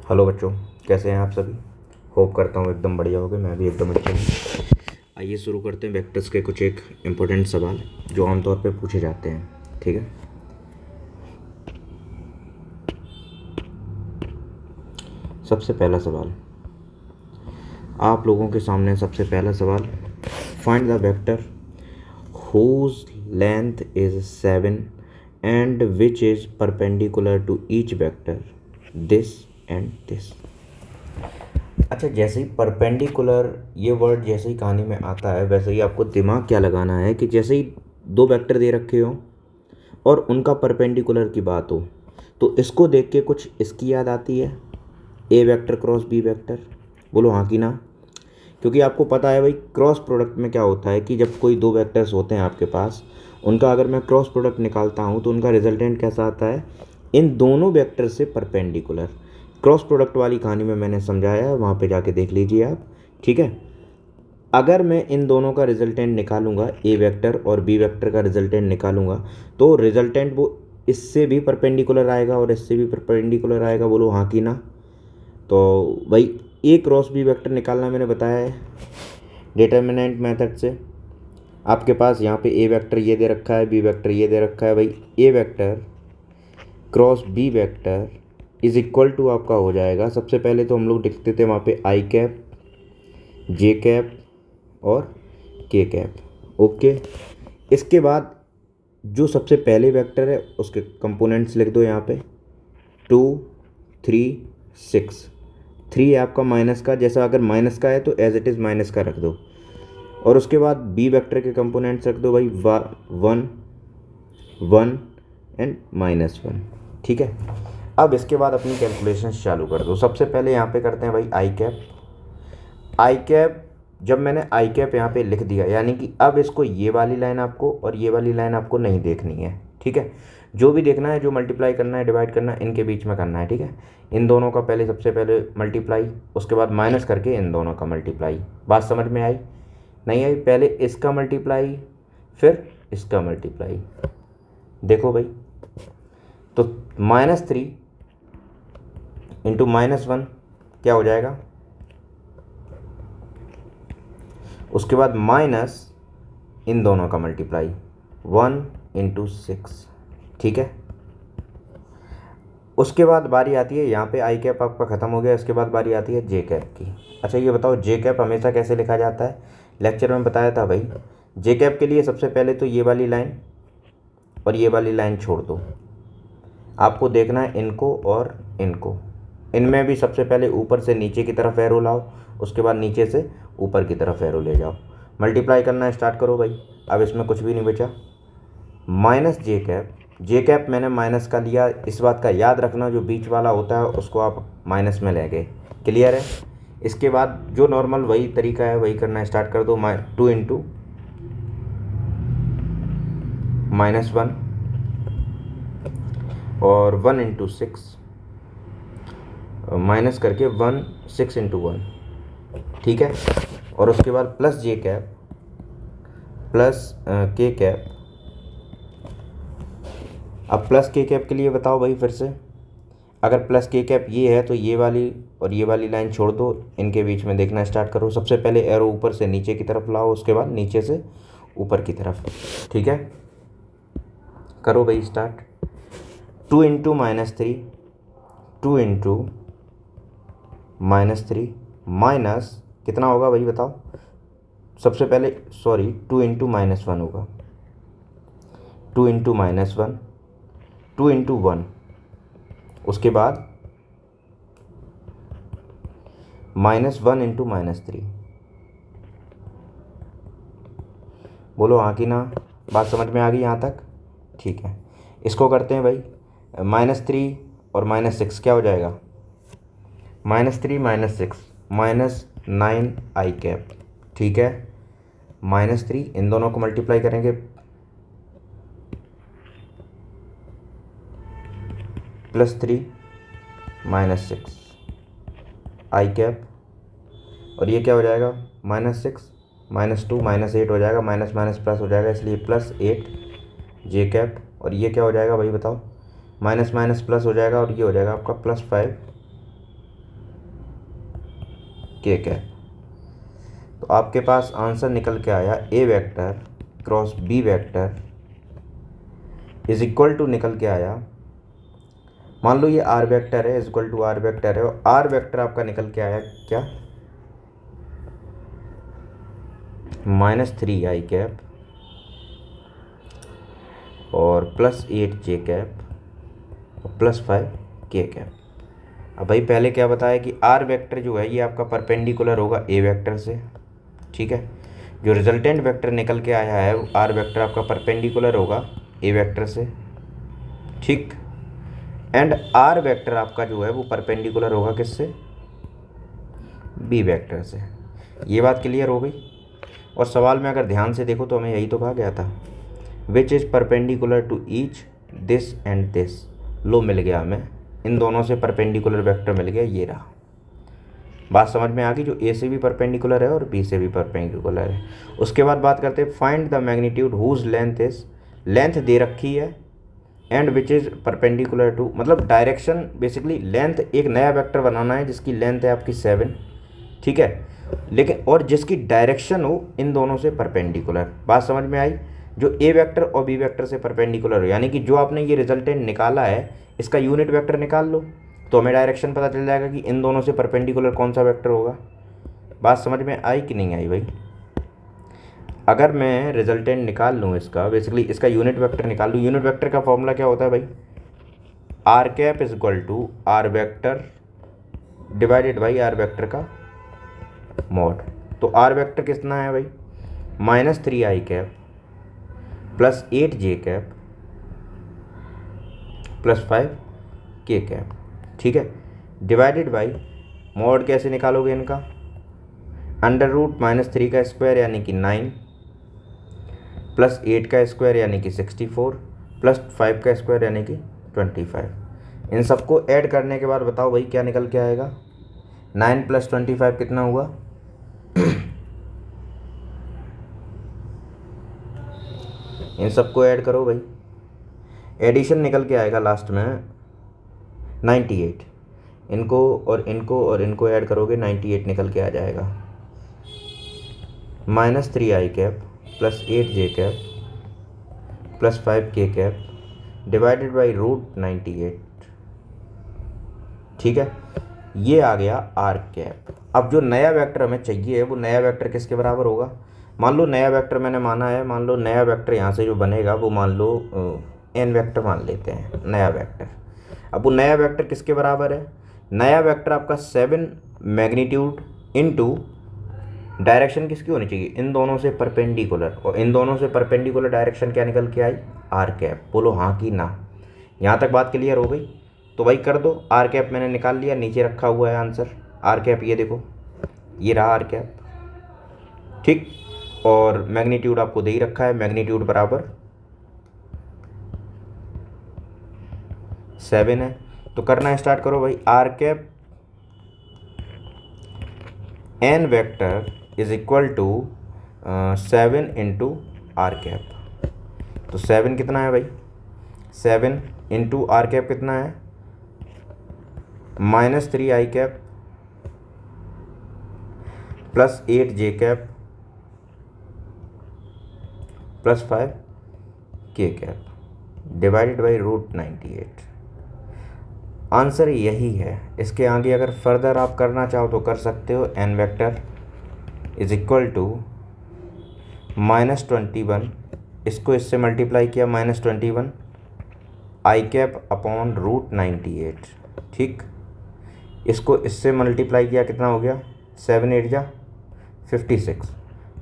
Hello बच्चों, कैसे हैं आप सभी। होप करता हूँ एकदम बढ़िया होगे। मैं भी एकदम अच्छा हूँ। आइए शुरू करते हैं वेक्टर्स के कुछ एक इम्पोर्टेंट सवाल जो आमतौर पे पूछे जाते हैं। ठीक है, सबसे पहला सवाल आप लोगों के सामने। सबसे पहला सवाल, find the vector whose length is 7 and which is perpendicular to each vector this and this। अच्छा, जैसे ही परपेंडिकुलर ये वर्ड जैसे ही कहानी में आता है वैसे ही आपको दिमाग क्या लगाना है कि जैसे ही दो वेक्टर दे रखे हो और उनका परपेंडिकुलर की बात हो तो इसको देख के कुछ इसकी याद आती है, A vector cross B vector. बोलो हाँ कि ना। क्योंकि आपको पता है भाई क्रॉस प्रोडक्ट में क्या होता है कि जब कोई दो वेक्टर्स होते हैं आपके पास, उनका अगर मैं क्रॉस प्रोडक्ट निकालता हूँ तो उनका रिजल्टेंट कैसा आता है, इन दोनों वेक्टर से परपेंडिकुलर। क्रॉस प्रोडक्ट वाली कहानी में मैंने समझाया है, वहाँ पे जाके देख लीजिए आप। ठीक है, अगर मैं इन दोनों का रिजल्टेंट निकालूंगा, ए वेक्टर और बी वेक्टर का रिजल्टेंट निकालूंगा, तो रिजल्टेंट वो इससे भी परपेंडिकुलर आएगा और इससे भी परपेंडिकुलर आएगा। बोलो हाँ कि ना। तो भाई ए क्रॉस बी वेक्टर निकालना मैंने बताया है डिटर्मिनेंट मेथड से। आपके पास यहाँ पे ए वेक्टर ये दे रखा है, बी वेक्टर ये दे रखा है। भाई A vector cross B vector is equal to आपका हो जाएगा, सबसे पहले तो हम लोग लिखते थे वहाँ पे आई कैप, जे कैप और के कैप। ओके, इसके बाद जो सबसे पहले वेक्टर है उसके कंपोनेंट्स लिख दो यहाँ पे, 2 3 6। 3 है आपका माइनस का, जैसा अगर माइनस का है तो एज इट इज़ माइनस का रख दो। और उसके बाद बी वेक्टर के कंपोनेंट्स रख दो भाई, 1 1 एंड -1। ठीक है, अब इसके बाद अपनी कैलकुलेशंस चालू कर दो। सबसे पहले यहाँ पे करते हैं भाई आई कैप। आई कैप जब मैंने आई कैप यहाँ पे लिख दिया, यानी कि अब इसको ये वाली लाइन आपको और ये वाली लाइन आपको नहीं देखनी है। ठीक है, जो भी देखना है, जो मल्टीप्लाई करना है, डिवाइड करना है, इनके बीच में करना है। ठीक है, इन दोनों का पहले सबसे पहले मल्टीप्लाई, उसके बाद माइनस करके इन दोनों का मल्टीप्लाई। बात समझ में आई? नहीं आई? पहले इसका मल्टीप्लाई फिर इसका मल्टीप्लाई। देखो भाई, तो -3 इंटू -1 क्या हो जाएगा, उसके बाद माइनस इन दोनों का मल्टीप्लाई 1 इंटू 6। ठीक है, उसके बाद बारी आती है यहाँ पे आई कैप आपका ख़त्म हो गया, इसके बाद बारी आती है जे कैप की। अच्छा ये बताओ जे कैप हमेशा कैसे लिखा जाता है, लेक्चर में बताया था भाई। जे कैप के लिए सबसे पहले तो ये वाली लाइन और ये वाली लाइन छोड़ दो, आपको देखना है इनको और इनको। इनमें भी सबसे पहले ऊपर से नीचे की तरफ एरो लाओ, उसके बाद नीचे से ऊपर की तरफ एरो ले जाओ। मल्टीप्लाई करना स्टार्ट करो भाई। अब इसमें कुछ भी नहीं बचा, माइनस जे कैप। जे कैप मैंने माइनस का लिया, इस बात का याद रखना जो बीच वाला होता है उसको आप माइनस में ले गए। क्लियर है? इसके बाद जो नॉर्मल वही तरीका है वही करना स्टार्ट कर दो। 2 इंटू -1 और 1 इंटू 6 माइनस करके 1 6 इंटू 1। ठीक है, और उसके बाद प्लस जे कैप प्लस के कैप। अब प्लस के कैप के लिए बताओ भाई फिर से, अगर प्लस के कैप ये है तो ये वाली और ये वाली लाइन छोड़ दो, इनके बीच में देखना स्टार्ट करो। सबसे पहले एरो ऊपर से नीचे की तरफ लाओ, उसके बाद नीचे से ऊपर की तरफ। ठीक है, करो भाई स्टार्ट। 2 इंटू -3, 2 इंटू -3 माइनस कितना होगा भाई बताओ। सबसे पहले सॉरी 2 इंटू -1 होगा, 2 इंटू -1, 2 इंटू 1, उसके बाद -1 इंटू -3। बोलो हाँ कि ना। बात समझ में आ गई यहाँ तक? ठीक है, इसको करते हैं भाई। -3 और -6 क्या हो जाएगा, -3 -6 -9 आई कैप। ठीक है, -3 इन दोनों को मल्टीप्लाई करेंगे, +3 -6 आई कैप। और ये क्या हो जाएगा, -6 -2 -8 हो जाएगा, माइनस माइनस प्लस हो जाएगा, इसलिए +8 जे कैप। और ये क्या हो जाएगा भाई बताओ, माइनस माइनस प्लस हो जाएगा और ये हो जाएगा आपका +5 के कैप। तो आपके पास आंसर निकल के आया A vector cross B vector is equal to निकल के आया, मान लो ये आर वेक्टर है, is equal to R vector है, और आर वेक्टर आपका निकल के आया क्या, -3 i कैप और +8 j कैप और +5 k कैप। अब भाई पहले क्या बताया कि आर वेक्टर जो है ये आपका परपेंडिकुलर होगा ए वेक्टर से, ठीक है। जो रिजल्टेंट वेक्टर निकल के आया है वो आर वेक्टर आपका परपेंडिकुलर होगा ए वेक्टर से, ठीक। एंड आर वेक्टर आपका जो है वो परपेंडिकुलर होगा किससे, बी वेक्टर से। ये बात क्लियर हो गई। और सवाल में अगर ध्यान से देखो तो हमें यही तो कहा गया था, which is perpendicular to each this and this. लो मिल गया हमें, इन दोनों से परपेंडिकुलर वेक्टर मिल गया, ये रहा। बात समझ में आ गई, जो ए से भी परपेंडिकुलर है और बी से भी परपेंडिकुलर है। उसके बाद बात करते हैं find the magnitude whose length is, length दे रखी है and which is perpendicular to, मतलब डायरेक्शन बेसिकली लेंथ, एक नया वेक्टर बनाना है जिसकी लेंथ है आपकी 7, ठीक है, लेकिन और जिसकी डायरेक्शन हो इन दोनों से परपेंडिकुलर। बात समझ में आई, जो ए वेक्टर और बी वेक्टर से परपेंडिकुलर हो, यानी कि जो आपने ये रिजल्टेंट निकाला है इसका यूनिट वेक्टर निकाल लो तो हमें डायरेक्शन पता चल जाएगा कि इन दोनों से परपेंडिकुलर कौन सा वेक्टर होगा। बात समझ में आई कि नहीं आई भाई। अगर मैं रिजल्टेंट निकाल लूँ इसका, बेसिकली इसका यूनिट वेक्टर निकाल लूँ, यूनिट वेक्टर का फॉर्मूला क्या होता है भाई, R cap is equal to R vector divided by R vector का मॉड। तो आर वेक्टर कितना है भाई, -3 i cap +8 j cap +5 k cap, ठीक है, डिवाइडेड बाई मॉड कैसे निकालोगे इनका, √-3 का स्क्वायर यानी कि 9 +8 का स्क्वायर यानी कि 64 +5 का स्क्वायर यानी कि 25। इन सबको ऐड करने के बाद बताओ भाई क्या निकल के आएगा, 9 + 25 कितना हुआ इन सबको ऐड करो भाई, एडिशन निकल के आएगा लास्ट में 98। इनको और इनको ऐड करोगे 98 निकल के आ जाएगा, -3 i cap +8 j cap +5 k cap divided by √98, ठीक है। ये आ गया आर कैप। अब जो नया वेक्टर हमें चाहिए वो नया वेक्टर किसके बराबर होगा, मान लो नया वेक्टर मैंने माना है, मान लो नया वेक्टर यहाँ से जो बनेगा वो मान लो n वेक्टर मान लेते हैं नया वेक्टर। अब वो नया वेक्टर किसके बराबर है, नया वेक्टर आपका 7 मैग्नीट्यूड इनटू डायरेक्शन किसकी होनी चाहिए, इन दोनों से परपेंडिकुलर, और इन दोनों से परपेंडिकुलर डायरेक्शन क्या निकल के आई, आर कैप। बोलो हाँ कि ना। यहाँ तक बात क्लियर हो गई तो भाई कर दो, आर कैप मैंने निकाल लिया, नीचे रखा हुआ है आंसर आर कैप, ये देखो ये रहा आर कैप, ठीक। और मैग्नीट्यूड आपको दे ही रखा है, मैग्नीट्यूड बराबर 7 है। तो करना स्टार्ट करो भाई, R cap N vector is equal to 7 into R cap. तो 7 कितना है भाई, 7 इंटू आर कैप कितना है, -3 i cap +8 j cap +5 k cap divided by √98। Answer यही है। इसके आगे अगर फर्दर आप करना चाहो तो कर सकते हो, N vector is equal to -21, इसको इससे मल्टीप्लाई किया -21 आई कैप अपॉन √98, ठीक। इसको इससे मल्टीप्लाई किया कितना हो गया, 7 8 जा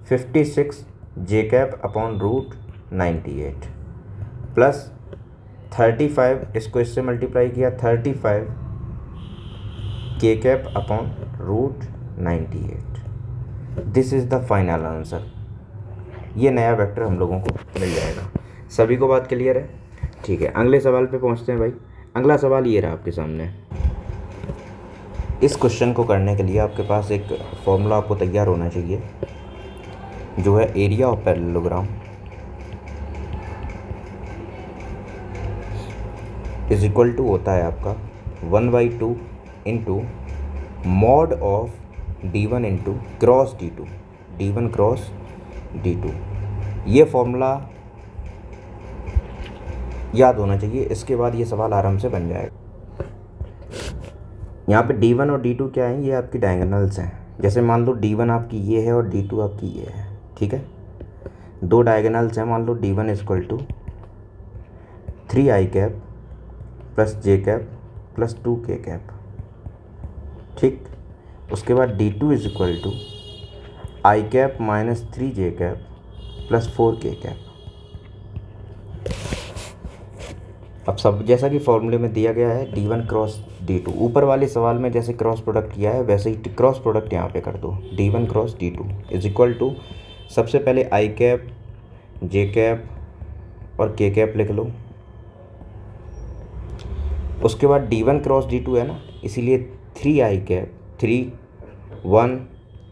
56 जे कैप अपॉन √98 प्लस 35, इसको इससे मल्टीप्लाई किया 35 के cap upon √98। This is the final answer. ये नया वेक्टर हम लोगों को मिल जाएगा। सभी को बात क्लियर है, ठीक है। अगले सवाल पे पहुंचते हैं भाई। अगला सवाल ये रहा आपके सामने। इस क्वेश्चन को करने के लिए आपके पास एक फॉर्मूला आपको तैयार होना चाहिए, जो है area of parallelogram is equal to होता है आपका 1/2 into mod of D1 into cross D2, D1 cross D2। ये फॉर्मूला याद होना चाहिए, इसके बाद ये सवाल आराम से बन जाएगा। यहाँ पे D1 और D2 क्या है, ये आपकी डायगोनल्स हैं। जैसे मान लो D1 आपकी ये है और D2 आपकी ये है, ठीक है। दो डायगोनल्स हैं, मान लो D1 equal to 3i cap plus j cap plus 2k cap, ठीक। उसके बाद D2 is equal to i cap minus 3j cap plus 4k cap. अब सब जैसा कि फॉर्मूले में दिया गया है D1 क्रॉस D2, ऊपर वाले सवाल में जैसे क्रॉस प्रोडक्ट किया है वैसे ही क्रॉस प्रोडक्ट यहाँ पे कर दो। D1 cross D2 is equal to, सबसे पहले i कैप j कैप और k कैप लिख लो। उसके बाद D1 क्रॉस D2 है ना, इसीलिए 3i कैप, 3 1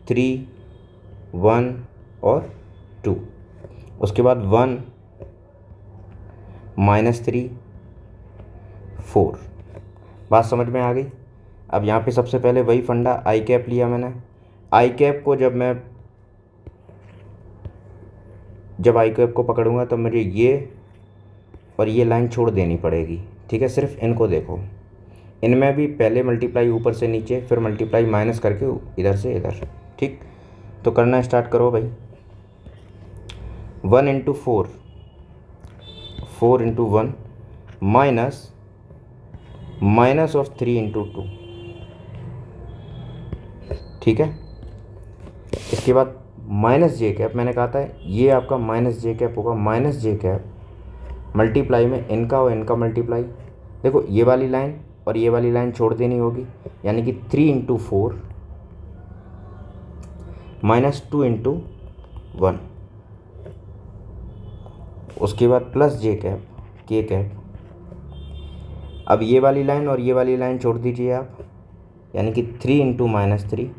3 1 और 2। उसके बाद 1 माइनस 3 4। बात समझ में आ गई। अब यहाँ पे सबसे पहले वही फंडा, आई कैप लिया मैंने। आई कैप को जब आई कैप को पकड़ूंगा तो मुझे ये और ये लाइन छोड़ देनी पड़ेगी, ठीक है। सिर्फ इनको देखो, इनमें भी पहले मल्टीप्लाई ऊपर से नीचे, फिर मल्टीप्लाई माइनस करके इधर से इधर, ठीक। तो करना स्टार्ट करो भाई। 1 into 4, 4 into 1 minus of 3 into 2, ठीक है। इसके बाद माइनस जे कैप, मैंने कहा था ये आपका माइनस जे कैप होगा। माइनस जे कैप मल्टीप्लाई में इनका और इनका मल्टीप्लाई, देखो ये वाली लाइन और ये वाली लाइन छोड़ देनी होगी, यानी कि 3 इंटू 4 माइनस 2 इंटू 1। उसके बाद प्लस जे कैप के कैप। अब ये वाली लाइन और ये वाली लाइन छोड़ दीजिए आप, यानी कि 3 इंटू माइनस 3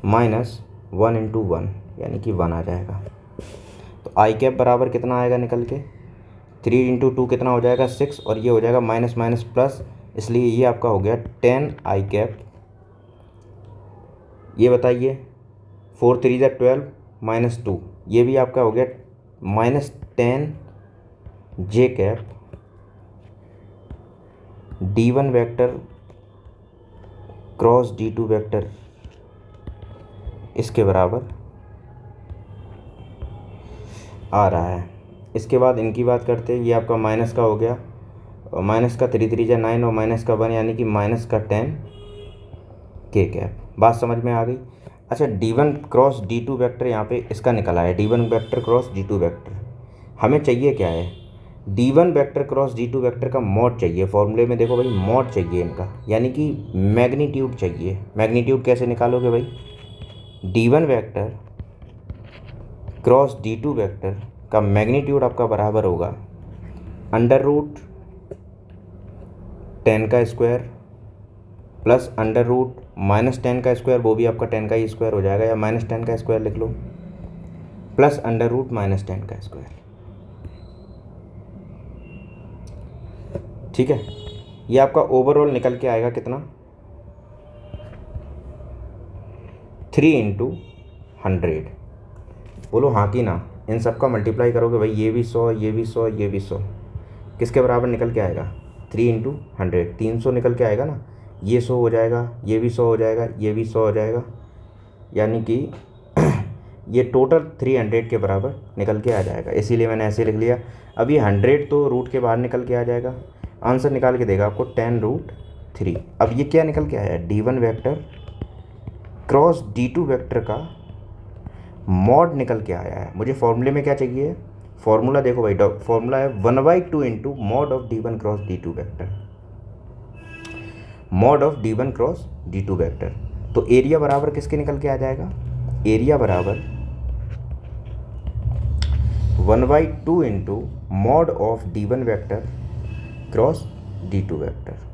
माइनस 1 इंटू 1, यानी कि 1 आ जाएगा। तो आई कैप बराबर कितना आएगा निकल के, 3 इंटू 2 कितना हो जाएगा 6, और ये हो जाएगा माइनस माइनस प्लस, इसलिए ये आपका हो गया 10 आई कैप। ये बताइए 4 3 = 12 माइनस 2, ये भी आपका हो गया minus 10 J cap D1 vector cross D2 vector, इसके बराबर आ रहा है। इसके बाद इनकी बात करते हैं, ये आपका माइनस का हो गया, और माइनस का 3 3 = 9 और माइनस का 1, यानी कि माइनस का 10 के कैप। बात समझ में आ गई। अच्छा, D1 क्रॉस D2 वेक्टर यहाँ पे इसका निकला है, D1 vector cross D2 vector. हमें चाहिए क्या है, D1 vector cross D2 vector का मॉड चाहिए। फॉर्मूले में देखो भाई, मॉड चाहिए इनका, यानी कि मैग्नीट्यूड चाहिए। मैग्नीट्यूड कैसे निकालोगे भाई, D1 vector cross D2 vector का मैग्नीट्यूड आपका बराबर होगा अंडर रूट 10 का square plus under root minus 10 का स्क्वायर, वो भी आपका 10 का ही स्क्वायर हो जाएगा, या माइनस 10 का स्क्वायर लिख लो, प्लस अंडर रूट माइनस 10 का स्क्वायर, ठीक है। ये आपका ओवरऑल निकल के आएगा कितना, 3 इंटू 100। बोलो हाँ कि ना। इन सब का मल्टीप्लाई करोगे भाई, ये भी 100, ये भी 100, ये भी 100, किसके बराबर निकल के आएगा, 3 इंटू 100, 300 निकल के आएगा ना। ये 100 हो जाएगा, ये भी 100 हो जाएगा, ये भी 100 हो जाएगा, यानी कि ये टोटल 300 के बराबर निकल के आ जाएगा। इसीलिए मैंने ऐसे लिख लिया। अब ये 100 तो रूट के बाहर निकल के आ जाएगा, आंसर निकाल के देगा आपको 10√3। अब ये क्या निकल के आया, D1 vector cross D2 vector का मॉड निकल के आया है। मुझे फॉर्मूले में क्या चाहिए, फॉर्मूला देखो भाई, फॉर्मूला है 1/2 into mod of D1 cross D2 vector, mod of D1 cross D2 vector. तो एरिया बराबर किसके निकल के आ जाएगा, एरिया बराबर 1/2 into mod of D1 vector cross D2 vector.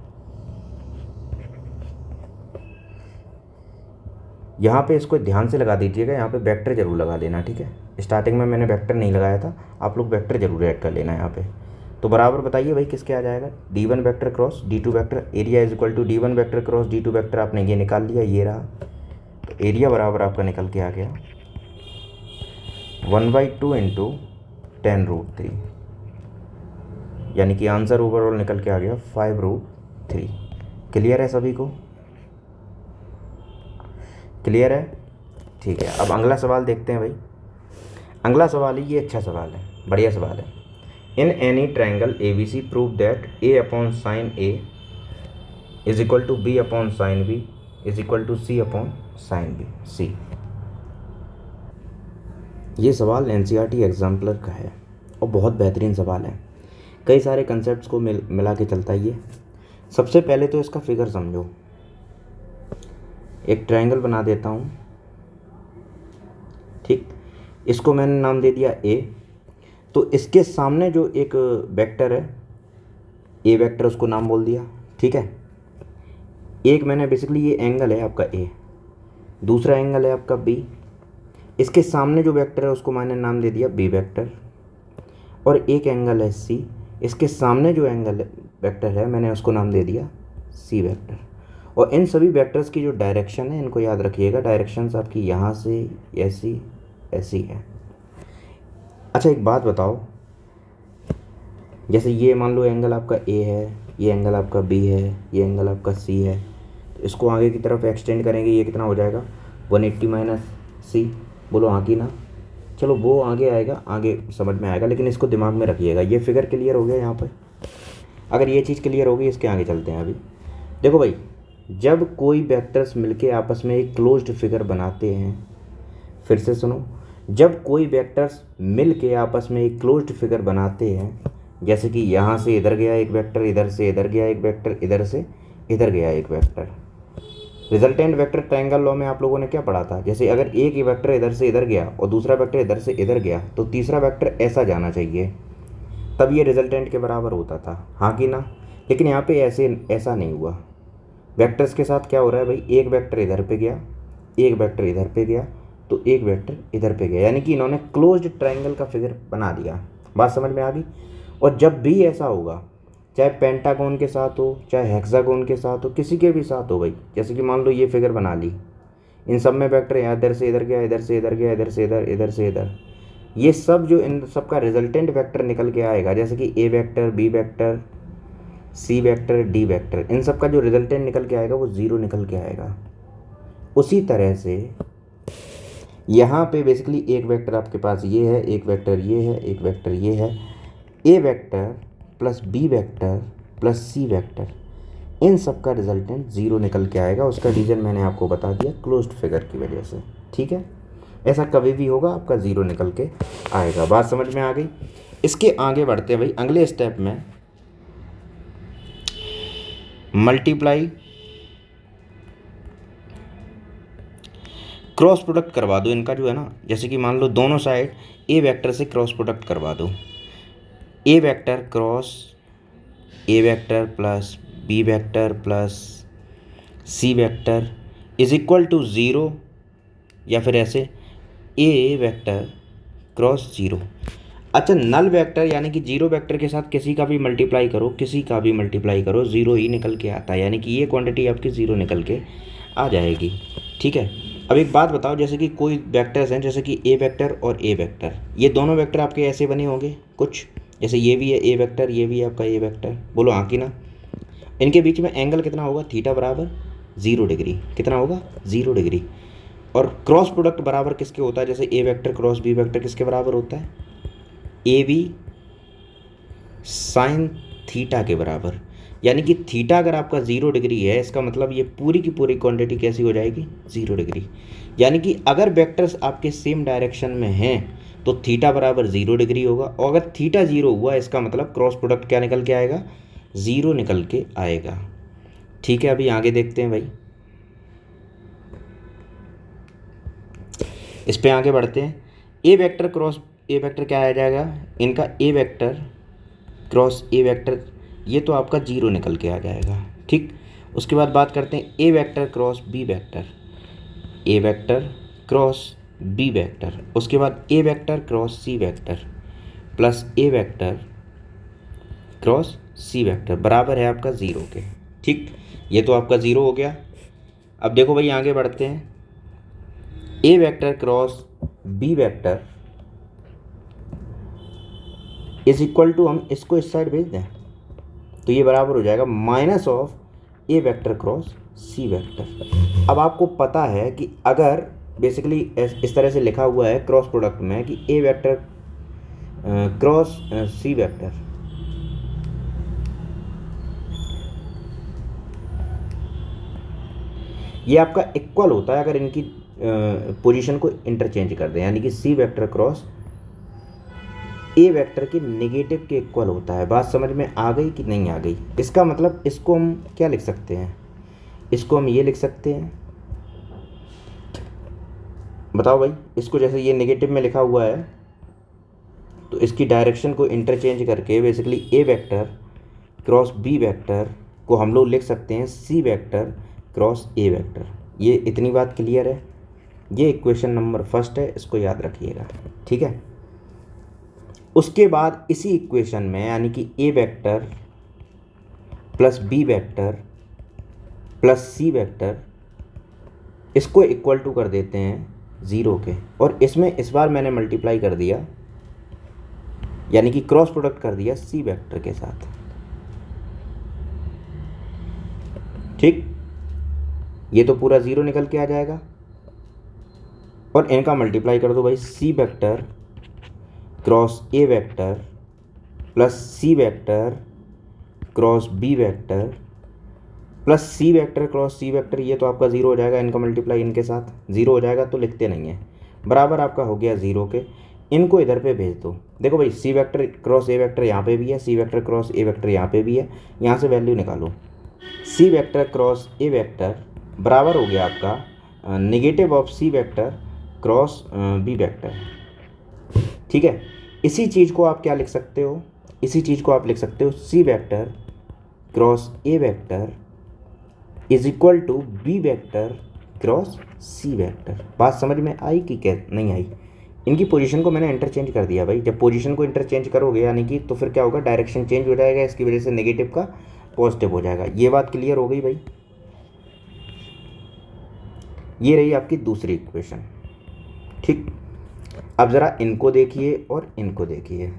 यहाँ पे इसको ध्यान से लगा दीजिएगा, यहाँ पे वेक्टर जरूर लगा देना, ठीक है। स्टार्टिंग में मैंने वेक्टर नहीं लगाया था, आप लोग वेक्टर जरूर ऐड कर लेना यहाँ पे। तो बराबर बताइए भाई किसके आ जाएगा, D1 vector cross D2 vector. Area is equal to D1 vector cross D2 vector, आपने ये निकाल लिया, ये रहा एरिया बराबर आपका निकल के आ गया 1/2 इंटू 10√3, यानी कि आंसर ओवरऑल निकल के आ गया 5√3। क्लियर है सभी को? क्लियर है? ठीक है, अब अगला सवाल देखते हैं भाई। अगला सवाल है, ये अच्छा सवाल है, बढ़िया सवाल है। In any triangle A B C prove that a upon sine a is equal to b upon sine b is equal to c upon sine b c। ये सवाल NCERT एग्जाम्पलर का है और बहुत बेहतरीन सवाल है, कई सारे कंसेप्ट्स को मिला के चलता है ये। सबसे पहले तो इसका फिगर समझो। एक ट्रायंगल बना देता हूँ, ठीक, इसको मैंने नाम दे दिया A। तो इसके सामने जो एक वेक्टर है A वेक्टर, उसको नाम बोल दिया, ठीक है। एक मैंने बेसिकली, ये एंगल है आपका A, दूसरा एंगल है आपका B। इसके सामने जो वेक्टर है उसको मैंने नाम दे दिया B वेक्टर, और एक एंगल है C, इसके सामने जो एंगल वेक्टर है मैंने उसको नाम दे दिया C वेक्टर। और इन सभी वेक्टर्स की जो डायरेक्शन है, इनको याद रखिएगा, डायरेक्शंस आपकी यहाँ से ऐसी ऐसी है। अच्छा एक बात बताओ, जैसे ये मान लो एंगल आपका A है, ये एंगल आपका B है, ये एंगल आपका C है, तो इसको आगे की तरफ एक्सटेंड करेंगे, ये कितना हो जाएगा 180 माइनस C। बोलो हाँ कि ना? चलो वो आगे आएगा, आगे समझ में आएगा, लेकिन इसको दिमाग में रखिएगा। ये फिगर क्लियर हो गया यहाँ पर? अगर ये चीज़ क्लियर होगी, इसके आगे चलते हैं। अभी देखो भाई, जब कोई वेक्टर्स मिलके आपस में एक क्लोज्ड फिगर बनाते हैं, फिर से सुनो, जब कोई वेक्टर्स मिलके आपस में एक क्लोज्ड फिगर बनाते हैं, जैसे कि यहाँ से इधर गया एक वेक्टर, इधर से इधर गया एक वेक्टर, इधर से इधर गया एक vector, resultant vector triangle law में आप लोगों ने क्या पढ़ा था? जैसे अगर एक ही वेक्टर इधर से इधर गया और दूसरा वेक्टर इधर से इधर गया, तो तीसरा वेक्टर ऐसा जाना चाहिए, तब ये रिजल्टेंट के बराबर होता था, हाँ कि ना? लेकिन यहाँ पे ऐसा नहीं हुआ। वेक्टर्स के साथ क्या हो रहा है भाई, एक वेक्टर इधर पे गया, एक वेक्टर इधर पे गया, तो एक वेक्टर इधर पे गया, यानी कि इन्होंने क्लोज्ड ट्रायंगल का फिगर बना दिया। बात समझ में आ गई? और जब भी ऐसा होगा, चाहे पेंटागन के साथ हो, चाहे हेक्सागोन के साथ हो, किसी के भी साथ हो भाई, जैसे कि मान लो ये फिगर बना ली, इन सब में वेक्टर यहाँ इधर से इधर गया, इधर से इधर गया, इधर से इधर, इधर से इधर, ये सब जो इन सब का रिजल्टेंट वेक्टर निकल के आएगा, जैसे कि A vector, B vector, C vector, D vector, इन सब का जो रिजल्टेंट निकल के आएगा वो 0 निकल के आएगा। उसी तरह से यहाँ पे बेसिकली एक वेक्टर आपके पास ये है, एक वेक्टर ये है, एक वेक्टर ये है, A vector plus B vector plus C vector, इन सब का रिजल्टेंट 0 निकल के आएगा। उसका रीज़न मैंने आपको बता दिया, क्लोज्ड फिगर की वजह से, ठीक है। ऐसा कभी भी होगा, आपका 0 निकल के आएगा। बात समझ में आ गई? इसके आगे बढ़ते हैं भाई, अगले स्टेप में मल्टीप्लाई क्रॉस प्रोडक्ट करवा दो इनका, जो है ना, जैसे कि मान लो दोनों साइड A वेक्टर से क्रॉस प्रोडक्ट करवा दो। A vector cross A vector plus B vector plus C vector is equal to 0, या फिर ऐसे A वेक्टर क्रॉस 0। अच्छा, नल वेक्टर यानी कि 0 वेक्टर के साथ किसी का भी मल्टीप्लाई करो, किसी का भी मल्टीप्लाई करो, 0 ही निकल के आता है, यानी कि ये क्वांटिटी आपकी 0 निकल के आ जाएगी, ठीक है। अब एक बात बताओ, जैसे कि कोई वेक्टर्स हैं, जैसे कि A वेक्टर और A वेक्टर, ये दोनों वेक्टर आपके ऐसे बने होंगे कुछ, जैसे ये भी है A वेक्टर, ये भी है आपका A वेक्टर, बोलो हाँ कि ना? इनके बीच में एंगल कितना होगा? थीटा बराबर 0 डिग्री। कितना होगा? 0 डिग्री। और क्रॉस प्रोडक्ट बराबर किसके होता है? जैसे A vector cross B vector किसके बराबर होता है? AB साइन थीटा के बराबर। यानी कि थीटा अगर आपका 0 डिग्री है, इसका मतलब ये पूरी की पूरी क्वांटिटी कैसी हो जाएगी? 0 डिग्री। यानी कि अगर वेक्टर्स आपके सेम डायरेक्शन में हैं तो थीटा बराबर 0 डिग्री होगा, और अगर थीटा 0 हुआ, इसका मतलब क्रॉस प्रोडक्ट क्या निकल के आएगा? 0 निकल के आएगा, ठीक है। अभी आगे देखते हैं भाई, इस पे आगे बढ़ते हैं। A vector cross A vector क्या आ जाएगा? इनका A vector cross A vector, ये तो आपका 0 निकल के आ जाएगा, ठीक। उसके बाद बात करते हैं A vector cross B vector, A vector cross B vector, उसके बाद A vector cross C vector plus A vector cross C vector बराबर है आपका 0 के, ठीक। ये तो आपका 0 हो गया। अब देखो भाई आगे बढ़ते हैं, A vector cross B vector is equal to, हम इसको इस साइड भेज दें तो ये बराबर हो जाएगा minus of A vector cross C vector. अब आपको पता है कि अगर बेसिकली इस तरह से लिखा हुआ है क्रॉस प्रोडक्ट में कि A vector cross C vector, ये आपका इक्वल होता है अगर इनकी पोजीशन को इंटरचेंज कर दें, यानी कि सी वेक्टर क्रॉस ए वेक्टर के नेगेटिव के इक्वल होता है। बात समझ में आ गई कि नहीं आ गई? इसका मतलब इसको हम क्या लिख सकते हैं, इसको हम ये लिख सकते हैं, बताओ भाई, इसको जैसे ये नेगेटिव में लिखा हुआ है तो इसकी डायरेक्शन को इंटरचेंज करके basically A vector cross B vector को हम लोग लिख सकते हैं सी वेक्टर क्रॉस ए वेक्टर। ये इतनी बात क्लियर है? ये इक्वेशन नंबर फर्स्ट है, इसको याद रखिएगा, ठीक है। उसके बाद इसी इक्वेशन में यानी कि A vector plus B vector plus C vector, इसको इक्वल टू कर देते हैं 0 के, और इसमें इस बार मैंने मल्टीप्लाई कर दिया यानी कि क्रॉस प्रोडक्ट कर दिया सी वेक्टर के साथ, ठीक। ये तो पूरा 0 निकल के आ जाएगा और इनका मल्टीप्लाई कर दो भाई, C vector cross A vector plus C vector cross B vector plus C vector cross C vector, ये तो आपका 0 हो जाएगा, इनका मल्टीप्लाई इनके साथ 0 हो जाएगा, तो लिखते नहीं है, बराबर आपका हो गया 0 के। इनको इधर पे भेज दो, देखो भाई C vector cross A vector यहाँ पे भी है, C vector cross A vector यहाँ पे भी है, यहाँ से वैल्यू निकालो, C vector cross A vector बराबर हो गया आपका negative of C vector cross B vector, ठीक है। इसी चीज़ को आप क्या लिख सकते हो, इसी चीज़ को आप लिख सकते हो C vector cross A vector is equal to B vector cross C vector. बात समझ में आई कि क्या नहीं आई? इनकी पोजीशन को मैंने इंटरचेंज कर दिया भाई, जब पोजीशन को इंटरचेंज करोगे यानी कि तो फिर क्या होगा, डायरेक्शन चेंज हो जाएगा, इसकी वजह से नेगेटिव का पॉजिटिव हो जाएगा। ये बात क्लियर हो गई भाई? ये रही आपकी दूसरी इक्वेशन, ठीक। अब ज़रा इनको देखिए और इनको देखिए,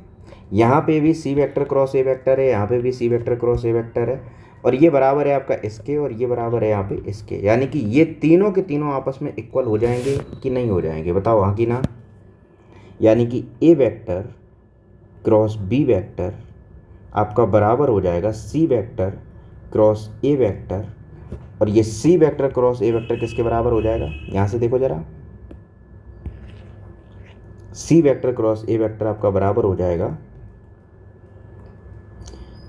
यहाँ पे भी सी वेक्टर क्रॉस ए वेक्टर है, यहाँ पे भी सी वेक्टर क्रॉस ए वेक्टर है, और ये बराबर है आपका इसके और ये बराबर है यहाँ पे इसके, यानी कि ये तीनों के तीनों आपस में इक्वल हो जाएंगे कि नहीं हो जाएंगे, बताओ हाँ कि ना? यानी कि A vector cross B vector आपका बराबर हो जाएगा सी वेक्टर क्रॉस ए वेक्टर, और ये सी वेक्टर क्रॉस ए वेक्टर किसके बराबर हो जाएगा, यहाँ से देखो ज़रा, सी वेक्टर क्रॉस ए वेक्टर आपका बराबर हो जाएगा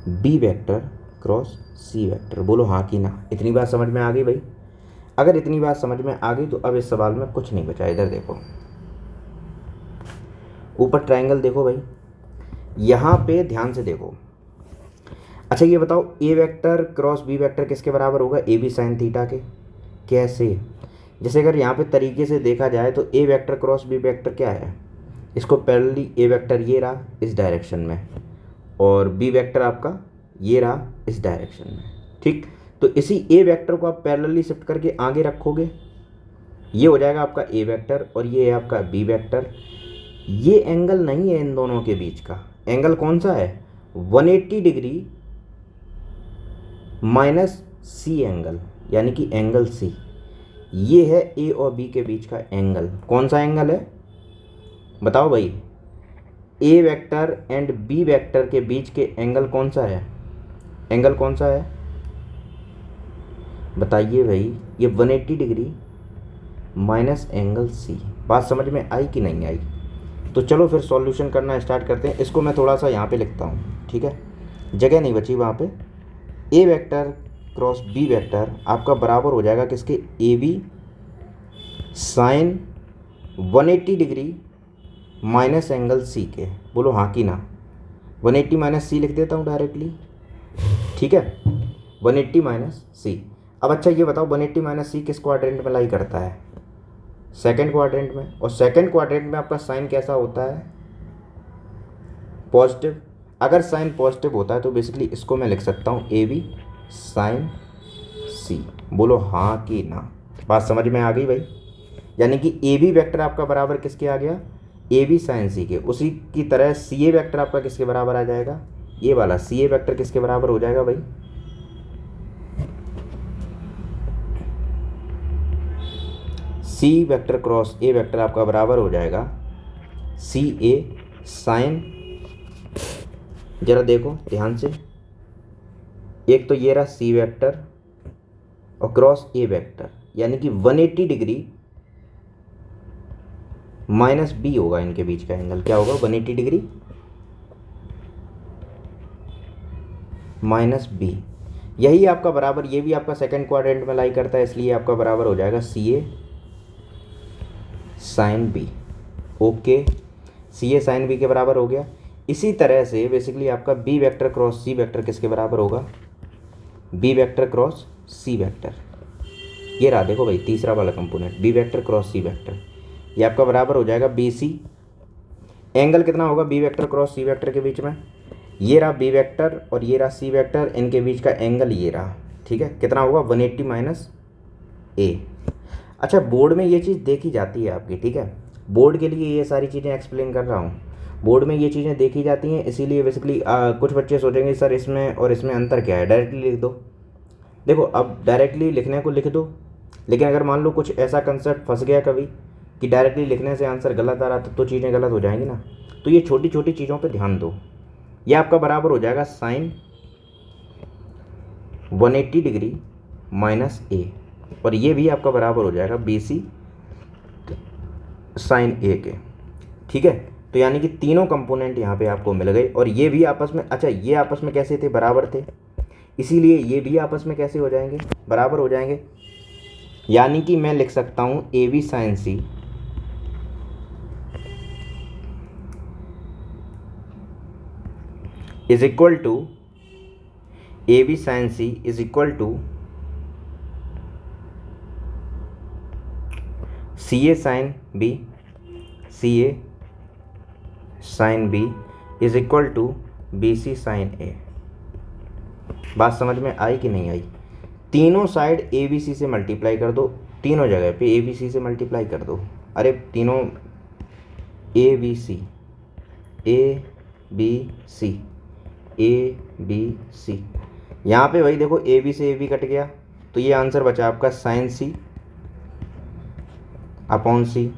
B vector cross C vector. बोलो हाँ कि ना? इतनी बात समझ में आ गई भाई? अगर इतनी बात समझ में आ गई तो अब इस सवाल में कुछ नहीं बचा। इधर देखो, ऊपर ट्रायंगल देखो भाई, यहाँ पे ध्यान से देखो। अच्छा ये बताओ, A vector cross B vector किसके बराबर होगा, ए बी साइन थीटा के। कैसे? जैसे अगर यहाँ पे तरीके से देखा जाए तो A vector cross B vector क्या है, इसको पैरेलली ए वेक्टर ये रहा इस डायरेक्शन में और बी वेक्टर आपका ये रहा इस डायरेक्शन में, ठीक। तो इसी ए वेक्टर को आप पैरेलली शिफ्ट करके आगे रखोगे, ये हो जाएगा आपका ए वेक्टर और ये है आपका बी वेक्टर। ये एंगल नहीं है इन दोनों के बीच का, एंगल कौन सा है, 180 डिग्री माइनस सी एंगल, यानी कि एंगल सी। ये है ए और बी के बीच का एंगल। कौन सा एंगल है बताओ भाई? A vector and B vector के बीच के एंगल कौन सा है, एंगल कौन सा है बताइए भाई? ये 180 डिग्री माइनस एंगल सी। बात समझ में आई कि नहीं आई? तो चलो फिर सॉल्यूशन करना स्टार्ट करते हैं। इसको मैं थोड़ा सा यहाँ पे लिखता हूँ, ठीक है, जगह नहीं बची वहाँ पे। A vector cross B vector आपका बराबर हो जाएगा किसके, A B sine 180 degree minus angle C के। बोलो हाँ कि ना? 180 माइनस सी लिख देता हूँ डायरेक्टली, ठीक है, 180 माइनस सी। अब अच्छा ये बताओ 180 माइनस सी किस क्वाड्रेंट में लाई करता है, सेकंड क्वाड्रेंट में, और सेकंड क्वाड्रेंट में आपका साइन कैसा होता है, पॉजिटिव। अगर साइन पॉजिटिव होता है तो बेसिकली इसको मैं लिख सकता हूँ ए बी साइन सी। बोलो हाँ कि ना? बात समझ में आ गई भाई? यानी कि ए बी वेक्टर आपका बराबर किसके आ गया, ए बी साइन सी के। उसी की तरह सी ए वेक्टर आपका किसके बराबर आ जाएगा, ये वाला सी ए वेक्टर किसके बराबर हो जाएगा भाई, C vector cross A vector आपका बराबर हो जाएगा सी ए साइन, जरा देखो ध्यान से, एक तो ये रहा सी वेक्टर और क्रॉस ए वेक्टर, यानी कि 180 डिग्री माइनस बी होगा इनके बीच का एंगल, क्या होगा 180 डिग्री माइनस बी। यही आपका बराबर, ये भी आपका सेकंड क्वाड्रेंट में लाई करता है, इसलिए आपका बराबर हो जाएगा सी A sine B. Okay, C A sine B के बराबर हो गया। इसी तरह से बेसिकली आपका B vector cross C vector किसके बराबर होगा, B vector cross C vector. ये रहा देखो भाई तीसरा वाला component, B vector cross C vector, ये आपका बराबर हो जाएगा बी सी। एंगल कितना होगा B vector cross C vector के बीच में, ये रहा बी वेक्टर और ये रहा सी वेक्टर, इनके बीच का एंगल ये रहा, ठीक है, कितना होगा 180 माइनस ए। अच्छा, बोर्ड में ये चीज़ देखी जाती है आपकी, ठीक है, बोर्ड के लिए ये सारी चीज़ें एक्सप्लेन कर रहा हूँ, बोर्ड में ये चीज़ें देखी जाती हैं, इसीलिए बेसिकली कुछ बच्चे सोचेंगे सर इसमें और इसमें अंतर क्या है, डायरेक्टली लिख दो। देखो अब डायरेक्टली लिखने को लिख दो, लेकिन अगर मान लो कुछ ऐसा कंसेप्ट फंस गया कभी कि डायरेक्टली लिखने से आंसर गलत आ रहा तो चीज़ें गलत हो जाएंगी ना, तो ये छोटी छोटी चीज़ों पे ध्यान दो। ये आपका बराबर हो जाएगा साइन 180 डिग्री माइनस ए, और ये भी आपका बराबर हो जाएगा बी सी साइन ए के, ठीक है। तो यानी कि तीनों कंपोनेंट यहाँ पे आपको मिल गए, और ये भी आपस में, अच्छा ये आपस में कैसे थे, बराबर थे, इसीलिए ये भी आपस में कैसे हो जाएंगे, बराबर हो जाएंगे। यानी कि मैं लिख सकता हूँ A B sine C is equal to A B sine C is equal to C A sine B, C A sine B is equal to B C sine A. बात समझ में आई कि नहीं आई? तीनों साइड ए बी सी से multiply कर दो, तीनों जगह पे ए बी सी से मल्टीप्लाई कर दो। अरे तीनों A B C A B C A B C, यहाँ पे भाई देखो ए बी से ए बी कट गया, तो ये आंसर बचा आपका sine C upon C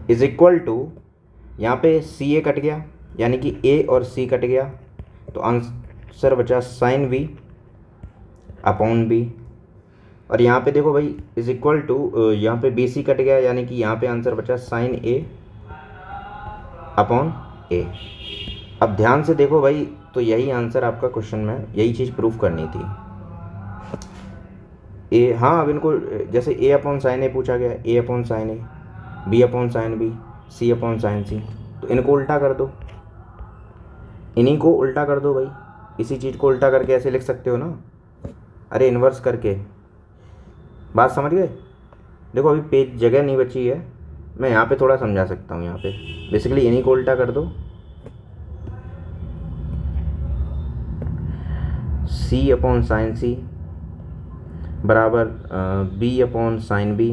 is equal to, यहाँ पे सी ए कट गया यानी कि ए और सी कट गया, तो आंसर बचा साइन बी अपॉन बी। और यहाँ पे देखो भाई इज इक्वल टू, यहाँ पे बी सी कट गया यानी कि यहाँ पे आंसर बचा साइन ए अपॉन ए। अब ध्यान से देखो भाई, तो यही आंसर आपका क्वेश्चन में, यही चीज़ प्रूफ करनी थी। ए, हाँ अब इनको जैसे ए अपॉन साइन ए पूछा गया, ए अपॉन साइन ए, बी अपॉन साइन बी, सी अपॉन साइन सी, तो इनको उल्टा कर दो, इन्हीं को उल्टा कर दो भाई, इसी चीज़ को उल्टा करके ऐसे लिख सकते हो ना, अरे इन्वर्स करके। बात समझ गए? देखो अभी पेज जगह नहीं बची है, मैं यहाँ पे थोड़ा समझा सकता हूँ। यहाँ पे बेसिकली इन्हीं को उल्टा कर दो, सी अपॉन साइन सी बराबर बी अपॉन साइन बी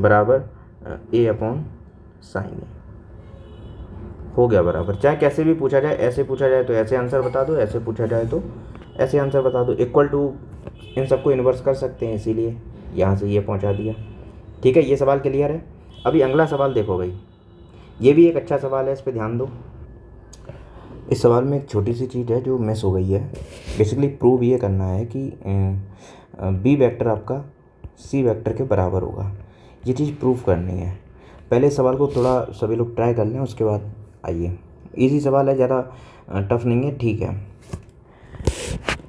बराबर ए अपॉन साइन ए, हो गया बराबर। चाहे कैसे भी पूछा जाए, ऐसे पूछा जाए तो ऐसे आंसर बता दो, ऐसे पूछा जाए तो ऐसे आंसर बता दो। इक्वल टू इन सबको इन्वर्स कर सकते हैं, इसीलिए यहाँ से ये पहुँचा दिया। ठीक है, ये सवाल क्लियर है। अभी अगला सवाल देखो भाई, ये भी एक अच्छा सवाल है, इस पर ध्यान दो। इस सवाल में एक छोटी सी चीज़ है जो मिस हो गई है। बेसिकली प्रूव ये करना है कि बी वेक्टर आपका सी वेक्टर के बराबर होगा, ये चीज़ प्रूव करनी है। पहले सवाल को थोड़ा सभी लोग ट्राई कर लें, उसके बाद आइए। इजी सवाल है, ज़्यादा टफ नहीं है, ठीक है,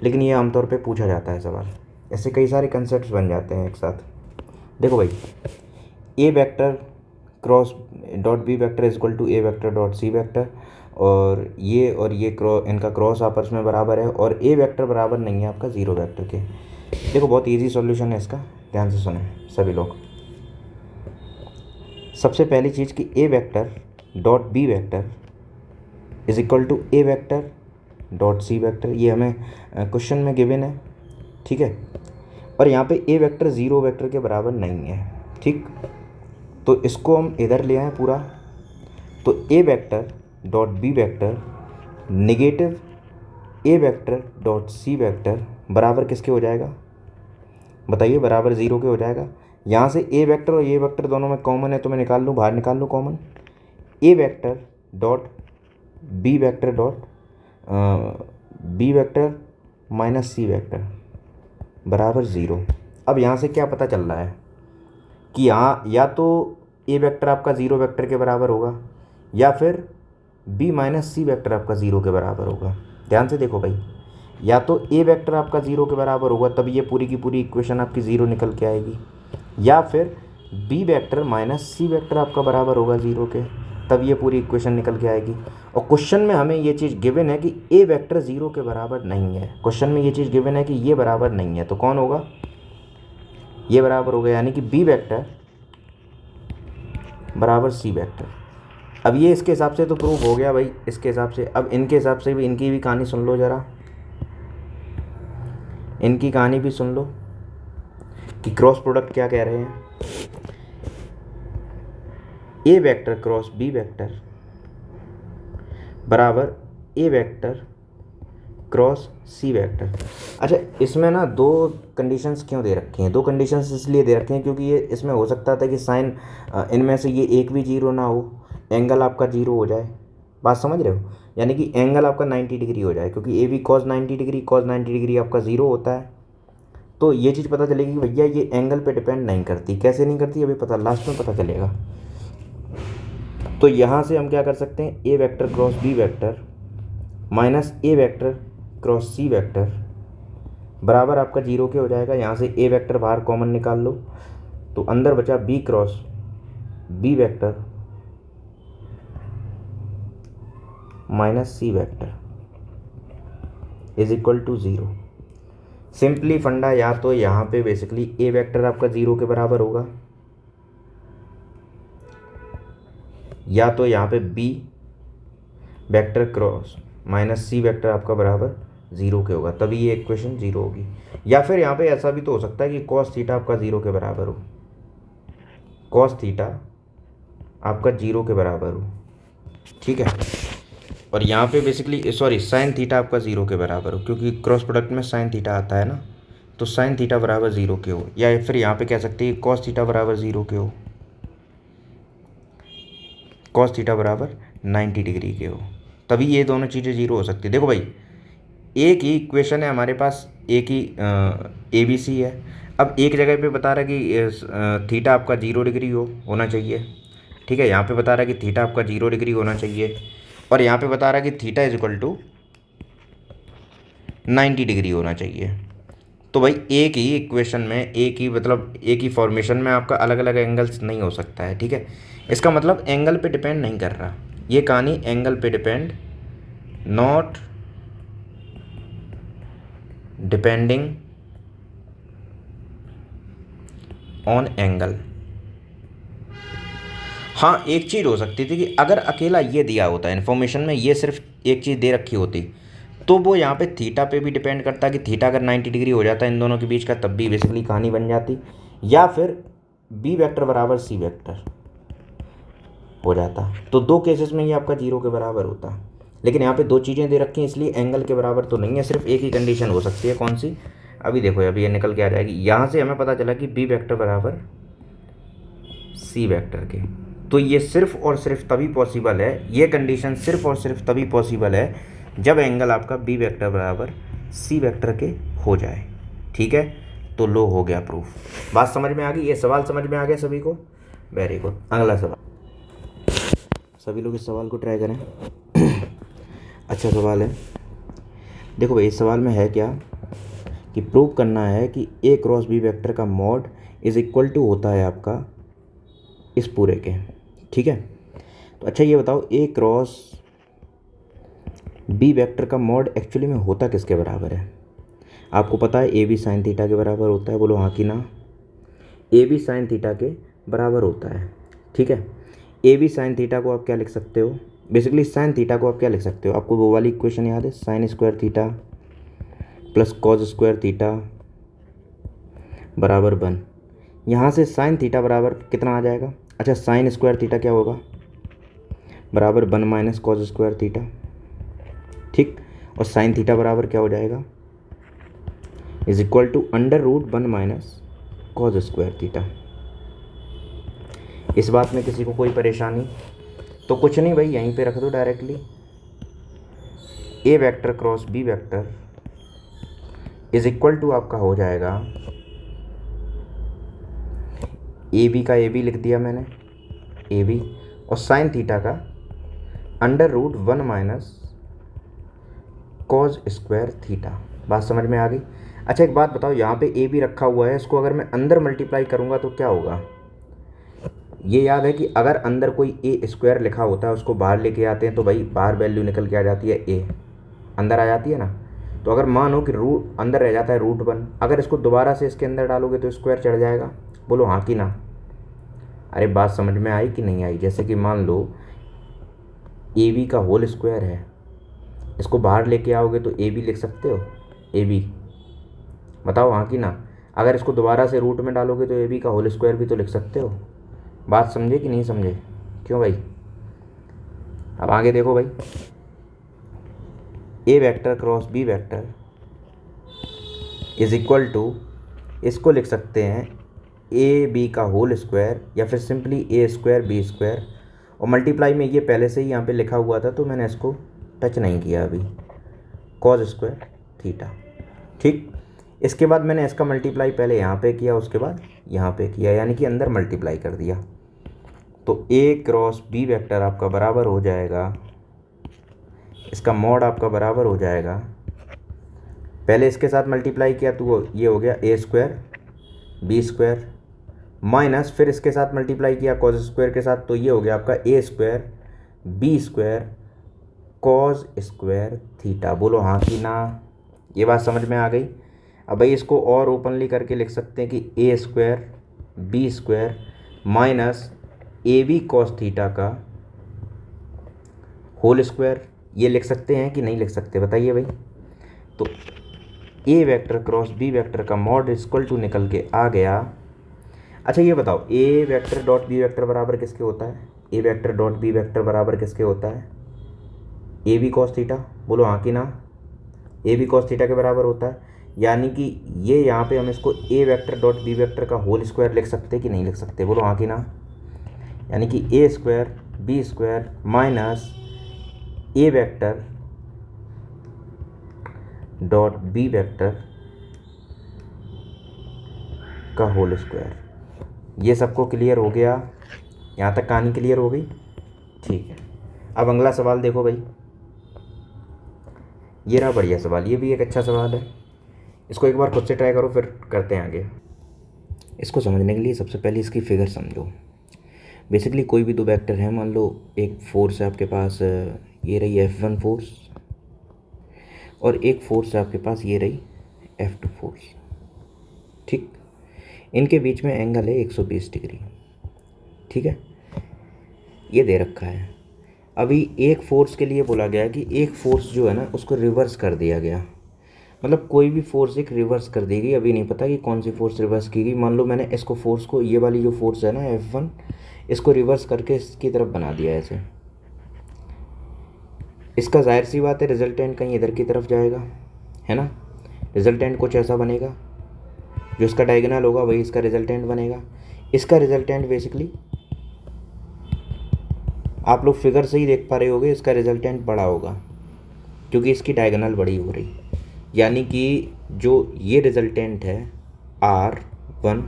लेकिन ये आमतौर पे पूछा जाता है सवाल। ऐसे कई सारे कंसेप्ट बन जाते हैं एक साथ। देखो भाई, A vector cross dot B vector is equal to A vector dot C vector, और ये इनका क्रॉस आपस में बराबर है, और ए वेक्टर बराबर नहीं है आपका ज़ीरो वेक्टर के। देखो बहुत इजी सॉल्यूशन है इसका, ध्यान से सुने सभी लोग। सबसे पहली चीज़ कि A vector dot B vector is equal to A vector dot C vector, ये हमें क्वेश्चन में गिवन है, ठीक है। और यहाँ पे ए वेक्टर ज़ीरो वेक्टर के बराबर नहीं है, ठीक। तो इसको हम इधर ले आए पूरा, तो A vector dot B vector negative A vector dot C vector बराबर किसके हो जाएगा बताइए, बराबर ज़ीरो के हो जाएगा। यहाँ से ए वेक्टर और ए वेक्टर दोनों में कॉमन है, तो मैं निकाल लूँ, बाहर निकाल लूँ common. A vector dot B vector dot B vector minus C vector बराबर ज़ीरो। अब यहाँ से क्या पता चल रहा है कि यहाँ या तो ए वेक्टर आपका ज़ीरो वेक्टर के बराबर होगा या फिर बी माइनस सी वेक्टर आपका ज़ीरो के बराबर होगा। ध्यान से देखो भाई, या तो ए वेक्टर आपका ज़ीरो के बराबर होगा तब ये पूरी की पूरी इक्वेशन आपकी ज़ीरो निकल के आएगी, या फिर B vector minus C vector आपका बराबर होगा ज़ीरो के, तब ये पूरी इक्वेशन निकल के आएगी। और क्वेश्चन में हमें ये चीज़ गिवन है कि ए वेक्टर ज़ीरो के बराबर नहीं है, क्वेश्चन में ये चीज़ गिवन है कि ये बराबर नहीं है, तो कौन होगा, ये बराबर होगा, यानी कि बी वेक्टर बराबर सी वेक्टर। अब ये इसके हिसाब से तो प्रूफ हो गया भाई, इसके हिसाब से। अब इनके हिसाब से भी, इनकी भी कहानी सुन लो ज़रा, इनकी कहानी भी सुन लो कि क्रॉस प्रोडक्ट क्या कह रहे हैं। A vector cross B vector बराबर ए वेक्टर क्रॉस सी वेक्टर। अच्छा, इसमें ना दो कंडीशंस क्यों दे रखी हैं, दो कंडीशंस इसलिए दे रखे हैं क्योंकि ये इसमें हो सकता था कि साइन इनमें से ये एक भी जीरो ना हो, एंगल आपका जीरो हो जाए। बात समझ रहे हो, यानी कि एंगल आपका 90 डिग्री हो जाए, क्योंकि ए भी कॉस 90 डिग्री, कॉस 90 डिग्री आपका ज़ीरो होता है। तो ये चीज़ पता चलेगी कि भैया ये एंगल पे डिपेंड नहीं करती। कैसे नहीं करती, अभी पता लास्ट में पता चलेगा। तो यहाँ से हम क्या कर सकते हैं, A vector cross B vector minus A vector cross C vector बराबर आपका जीरो के हो जाएगा। यहाँ से ए वेक्टर बाहर कॉमन निकाल लो, तो अंदर बचा B cross B vector minus C vector is equal to zero. Simply फंडा, या तो यहाँ पे बेसिकली ए वेक्टर आपका ज़ीरो के बराबर होगा, या तो यहाँ पे B vector cross minus C vector आपका बराबर ज़ीरो के होगा, तभी ये इक्वेशन ज़ीरो होगी। या फिर यहाँ पे ऐसा भी तो हो सकता है कि कॉस थीटा आपका ज़ीरो के बराबर हो, कॉस थीटा आपका जीरो के बराबर हो, ठीक है। और यहाँ पे बेसिकली सॉरी साइन थीटा आपका ज़ीरो के बराबर हो, क्योंकि क्रॉस प्रोडक्ट में साइन थीटा आता है ना, तो साइन थीटा बराबर ज़ीरो के हो। या फिर यहाँ पे कह सकते हैं कॉस थीटा बराबर ज़ीरो के हो, कॉस थीटा बराबर 90 डिग्री के हो, तभी ये दोनों चीज़ें ज़ीरो हो सकती है। देखो भाई, एक ही इक्वेशन है हमारे पास, एक ही ए बी सी है। अब एक जगह पे बता रहा है कि थीटा आपका 0 डिग्री होना चाहिए, ठीक है। यहाँ पे बता रहा है कि थीटा आपका 0 डिग्री होना चाहिए, और यहाँ पे बता रहा है कि theta is equal to 90 degree होना चाहिए। तो भाई एक ही इक्वेशन में, एक ही मतलब एक ही फॉर्मेशन में आपका अलग अलग एंगल्स नहीं हो सकता है, ठीक है। इसका मतलब एंगल पे डिपेंड नहीं कर रहा, ये कहानी एंगल पे depend, not depending on angle. हाँ, एक चीज़ हो सकती थी कि अगर अकेला ये दिया होता है इन्फॉर्मेशन में, ये सिर्फ एक चीज़ दे रखी होती, तो वो यहाँ पे थीटा पे भी डिपेंड करता कि थीटा अगर 90 डिग्री हो जाता है इन दोनों के बीच का, तब भी बेसिकली कहानी बन जाती। या फिर बी वेक्टर बराबर सी वेक्टर हो जाता, तो दो केसेस में ये आपका जीरो के बराबर होता। लेकिन यहाँ पे दो चीज़ें दे रखी हैं, इसलिए एंगल के बराबर तो नहीं है, सिर्फ एक ही कंडीशन हो सकती है। कौन सी, अभी देखो, अभी ये निकल के आ जाएगी। यहाँ से हमें पता चला कि बी वेक्टर बराबर सी वेक्टर के, तो ये सिर्फ और सिर्फ तभी पॉसिबल है, ये कंडीशन सिर्फ और सिर्फ तभी पॉसिबल है जब एंगल आपका बी वेक्टर बराबर सी वेक्टर के हो जाए, ठीक है। तो लो, हो गया प्रूफ। बात समझ में आ गई, ये सवाल समझ में आ गया सभी को, वेरी गुड। अगला सवाल, सभी लोग इस सवाल को ट्राई करें। अच्छा सवाल है, देखो भाई, इस सवाल में है क्या कि प्रूव करना है कि ए क्रॉस बी वेक्टर का मॉड इज इक्वल टू होता है आपका इस पूरे के, ठीक है। तो अच्छा ये बताओ, ए क्रॉस बी वेक्टर का मॉड एक्चुअली में होता किसके बराबर है। आपको पता है ए बी साइन थीटा के बराबर होता है, बोलो हाँ कि ना। ए बी साइन थीटा के बराबर होता है, ठीक है। ए बी साइन थीटा को आप क्या लिख सकते हो, बेसिकली साइन थीटा को आप क्या लिख सकते हो, आपको वो वाली इक्वेशन याद है, sine square theta plus cos square theta बराबर 1। यहाँ से साइन थीटा बराबर कितना आ जाएगा? अच्छा, साइन स्क्वायर थीटा क्या होगा? बराबर 1 माइनस कॉस स्क्वायर थीटा, ठीक। और साइन थीटा बराबर क्या हो जाएगा? Is equal to √1 minus cos square theta. इस बात में किसी को कोई परेशानी? तो कुछ नहीं भाई, यहीं पे रख दो directly. A vector cross B vector is equal to आपका हो जाएगा, ए बी का ए बी लिख दिया मैंने, ए बी, और साइन थीटा का √1 माइनस कॉस स्क्वायर थीटा। बात समझ में आ गई? अच्छा एक बात बताओ, यहाँ पे ए बी रखा हुआ है, इसको अगर मैं अंदर मल्टीप्लाई करूँगा तो क्या होगा? ये याद है कि अगर अंदर कोई ए स्क्वायर लिखा होता है, उसको बाहर लेके आते हैं तो भाई बाहर वैल्यू निकल के आ जाती है, ए अंदर आ जाती है ना। तो अगर मानो कि रूट अंदर रह जाता है √1, अगर इसको दोबारा से इसके अंदर डालोगे तो स्क्वायर चढ़ जाएगा। बोलो हाँ कि ना? अरे बात समझ में आई कि नहीं आई? जैसे कि मान लो ए बी का होल स्क्वायर है, इसको बाहर लेके आओगे तो ए बी लिख सकते हो, ए बी। बताओ हाँ कि ना? अगर इसको दोबारा से रूट में डालोगे तो ए बी का होल स्क्वायर भी तो लिख सकते हो। बात समझे कि नहीं समझे? क्यों भाई? अब आगे देखो भाई, A vector cross B vector is equal to, इसको लिख सकते हैं ए बी का होल स्क्वायर या फिर simply A square B square, और मल्टीप्लाई में ये पहले से ही यहाँ पे लिखा हुआ था तो मैंने इसको टच नहीं किया अभी, कॉस स्क्वायर थीटा, ठीक। इसके बाद मैंने इसका मल्टीप्लाई पहले यहाँ पे किया, उसके बाद यहाँ पे किया, यानी कि अंदर मल्टीप्लाई कर दिया। तो ए क्रॉस बी वेक्टर आपका बराबर हो जाएगा, इसका मॉड आपका बराबर हो जाएगा, पहले इसके साथ मल्टीप्लाई किया तो ये हो गया ए स्क्वायर बी स्क्वायर, माइनस फिर इसके साथ मल्टीप्लाई किया कॉस स्क्वायर के साथ तो ये हो गया आपका A square B square cos square theta. बोलो हाँ कि ना? ये बात समझ में आ गई? अब भाई इसको और ओपनली करके लिख सकते हैं कि A square B square minus A B cos theta का होल स्क्वायर, ये लिख सकते हैं कि नहीं लिख सकते? बताइए भाई। तो A vector cross B vector का मॉड इक्वल टू निकल के आ गया। अच्छा ये बताओ, A vector dot B vector बराबर किसके होता है? A vector dot B vector बराबर किसके होता है? A B cos theta. बोलो हाँ कि ना? ए बी कॉस थीटा के बराबर होता है, यानी कि ये यहाँ पे हम इसको ए वेक्टर डॉट बी वेक्टर का होल स्क्वायर लिख सकते कि नहीं लिख सकते? बोलो हाँ कि ना? यानी कि A square B square minus A vector dot B vector का होल स्क्वायर। ये सबको क्लियर हो गया? यहाँ तक कहानी क्लियर हो गई? ठीक है। अब अगला सवाल देखो भाई, ये रहा बढ़िया सवाल, ये भी एक अच्छा सवाल है, इसको एक बार खुद से ट्राई करो फिर करते हैं आगे। इसको समझने के लिए सबसे पहले इसकी फिगर समझो। बेसिकली कोई भी दो वेक्टर है, मान लो एक फोर्स है आपके पास, ये रही F1 फोर्स, और एक फोर्स है आपके पास, ये रही F2 फोर्स, ठीक। इनके बीच में एंगल है 120 डिग्री, ठीक है, ये दे रखा है। अभी एक फोर्स के लिए बोला गया कि एक फोर्स जो है ना उसको रिवर्स कर दिया गया, मतलब कोई भी फोर्स एक रिवर्स कर दी गई। अभी नहीं पता कि कौन सी फोर्स रिवर्स की गई। मान लो मैंने इसको फोर्स को, ये वाली जो फोर्स है ना F1, इसको रिवर्स करके इसकी तरफ बना दिया ऐसे। इसका जाहिर सी बात है रिजल्टेंट कहीं इधर की तरफ जाएगा, है ना। रिजल्टेंट कुछ ऐसा बनेगा, जो इसका डायगोनल होगा वही इसका रिजल्टेंट बनेगा। इसका रिजल्टेंट बेसिकली आप लोग फिगर से ही देख पा रहे होगे, इसका रिजल्टेंट बड़ा होगा क्योंकि इसकी डायगोनल बड़ी हो रही, यानी कि जो ये रिजल्टेंट है R1,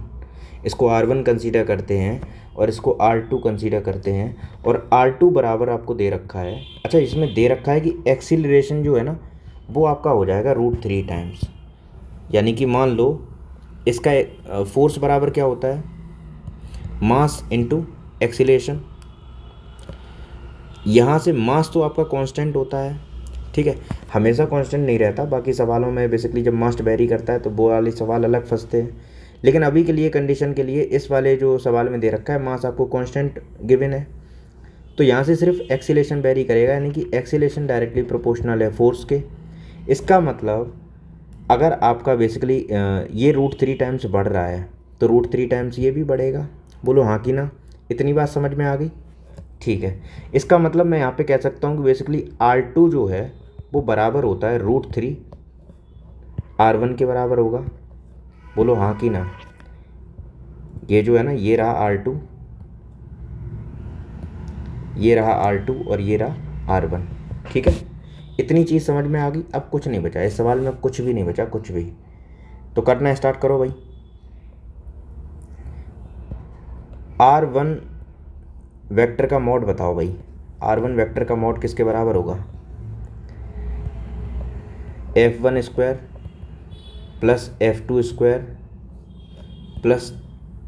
इसको R1 कंसीडर करते हैं और इसको R2 कंसीडर करते हैं, और R2 बराबर आपको दे रखा है। अच्छा इसमें दे रखा है कि एक्सीलरेशन जो है ना वो आपका हो जाएगा √3 टाइम्स, यानी कि मान लो इसका फोर्स बराबर क्या होता है? Mass into acceleration. यहाँ से मास तो आपका कांस्टेंट होता है, ठीक है, हमेशा कांस्टेंट नहीं रहता। बाकी सवालों में बेसिकली जब मास वेरी करता है तो वो वाले सवाल अलग फंसते हैं, लेकिन अभी के लिए कंडीशन के लिए इस वाले जो सवाल में दे रखा है मास आपको कांस्टेंट गिवन है, तो यहाँ से सिर्फ एक्सीलरेशन वेरी करेगा, यानी कि एक्सीलरेशन डायरेक्टली प्रोपोर्शनल है फोर्स के। इसका मतलब अगर आपका बेसिकली ये √3 टाइम्स बढ़ रहा है तो √3 टाइम्स ये भी बढ़ेगा। बोलो हाँ कि ना। इतनी बात समझ में आ गई? ठीक है, इसका मतलब मैं यहाँ पे कह सकता हूँ कि बेसिकली R2 जो है वो बराबर होता है √3 R1 के बराबर होगा। बोलो हाँ कि ना। ये जो है ना, ये रहा R2, ये रहा R2 और ये रहा R1। ठीक है, इतनी चीज़ समझ में आ गई। अब कुछ नहीं बचा इस सवाल में, अब कुछ भी नहीं बचा, कुछ भी। तो करना स्टार्ट करो भाई। R1 वेक्टर का मॉड बताओ भाई। R1 वेक्टर का मॉड किसके बराबर होगा? F1 square plus F2 square plus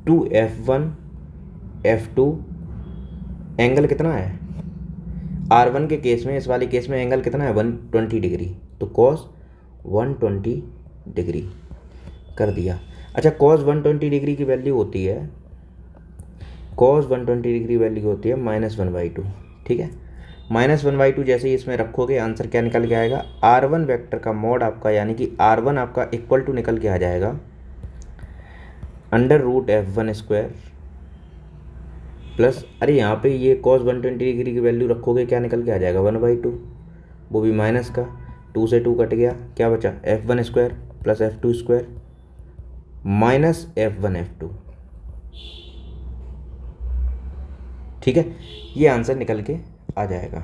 2F1 F2। Angle कितना है R1 के केस में? इस वाले केस में एंगल कितना है? 120 डिग्री। तो कॉस 120 डिग्री कर दिया। अच्छा, कॉस 120 डिग्री की वैल्यू होती है, कॉस 120 डिग्री वैल्यू होती है -1/2। ठीक है, -1/2 जैसे ही इसमें रखोगे आंसर क्या निकल के आएगा? R1 वेक्टर का मॉड आपका, यानी कि R1 आपका इक्वल टू निकल के आ जाएगा √F1 स्क्वायर प्लस, अरे यहाँ पे ये कॉस 120 डिग्री की वैल्यू रखोगे क्या निकल के आ जाएगा? 1/2, वो भी माइनस का, 2 से 2 कट गया, क्या बचा? F1 square plus F2 square minus F1 F2। ठीक है, ये आंसर निकल के आ जाएगा।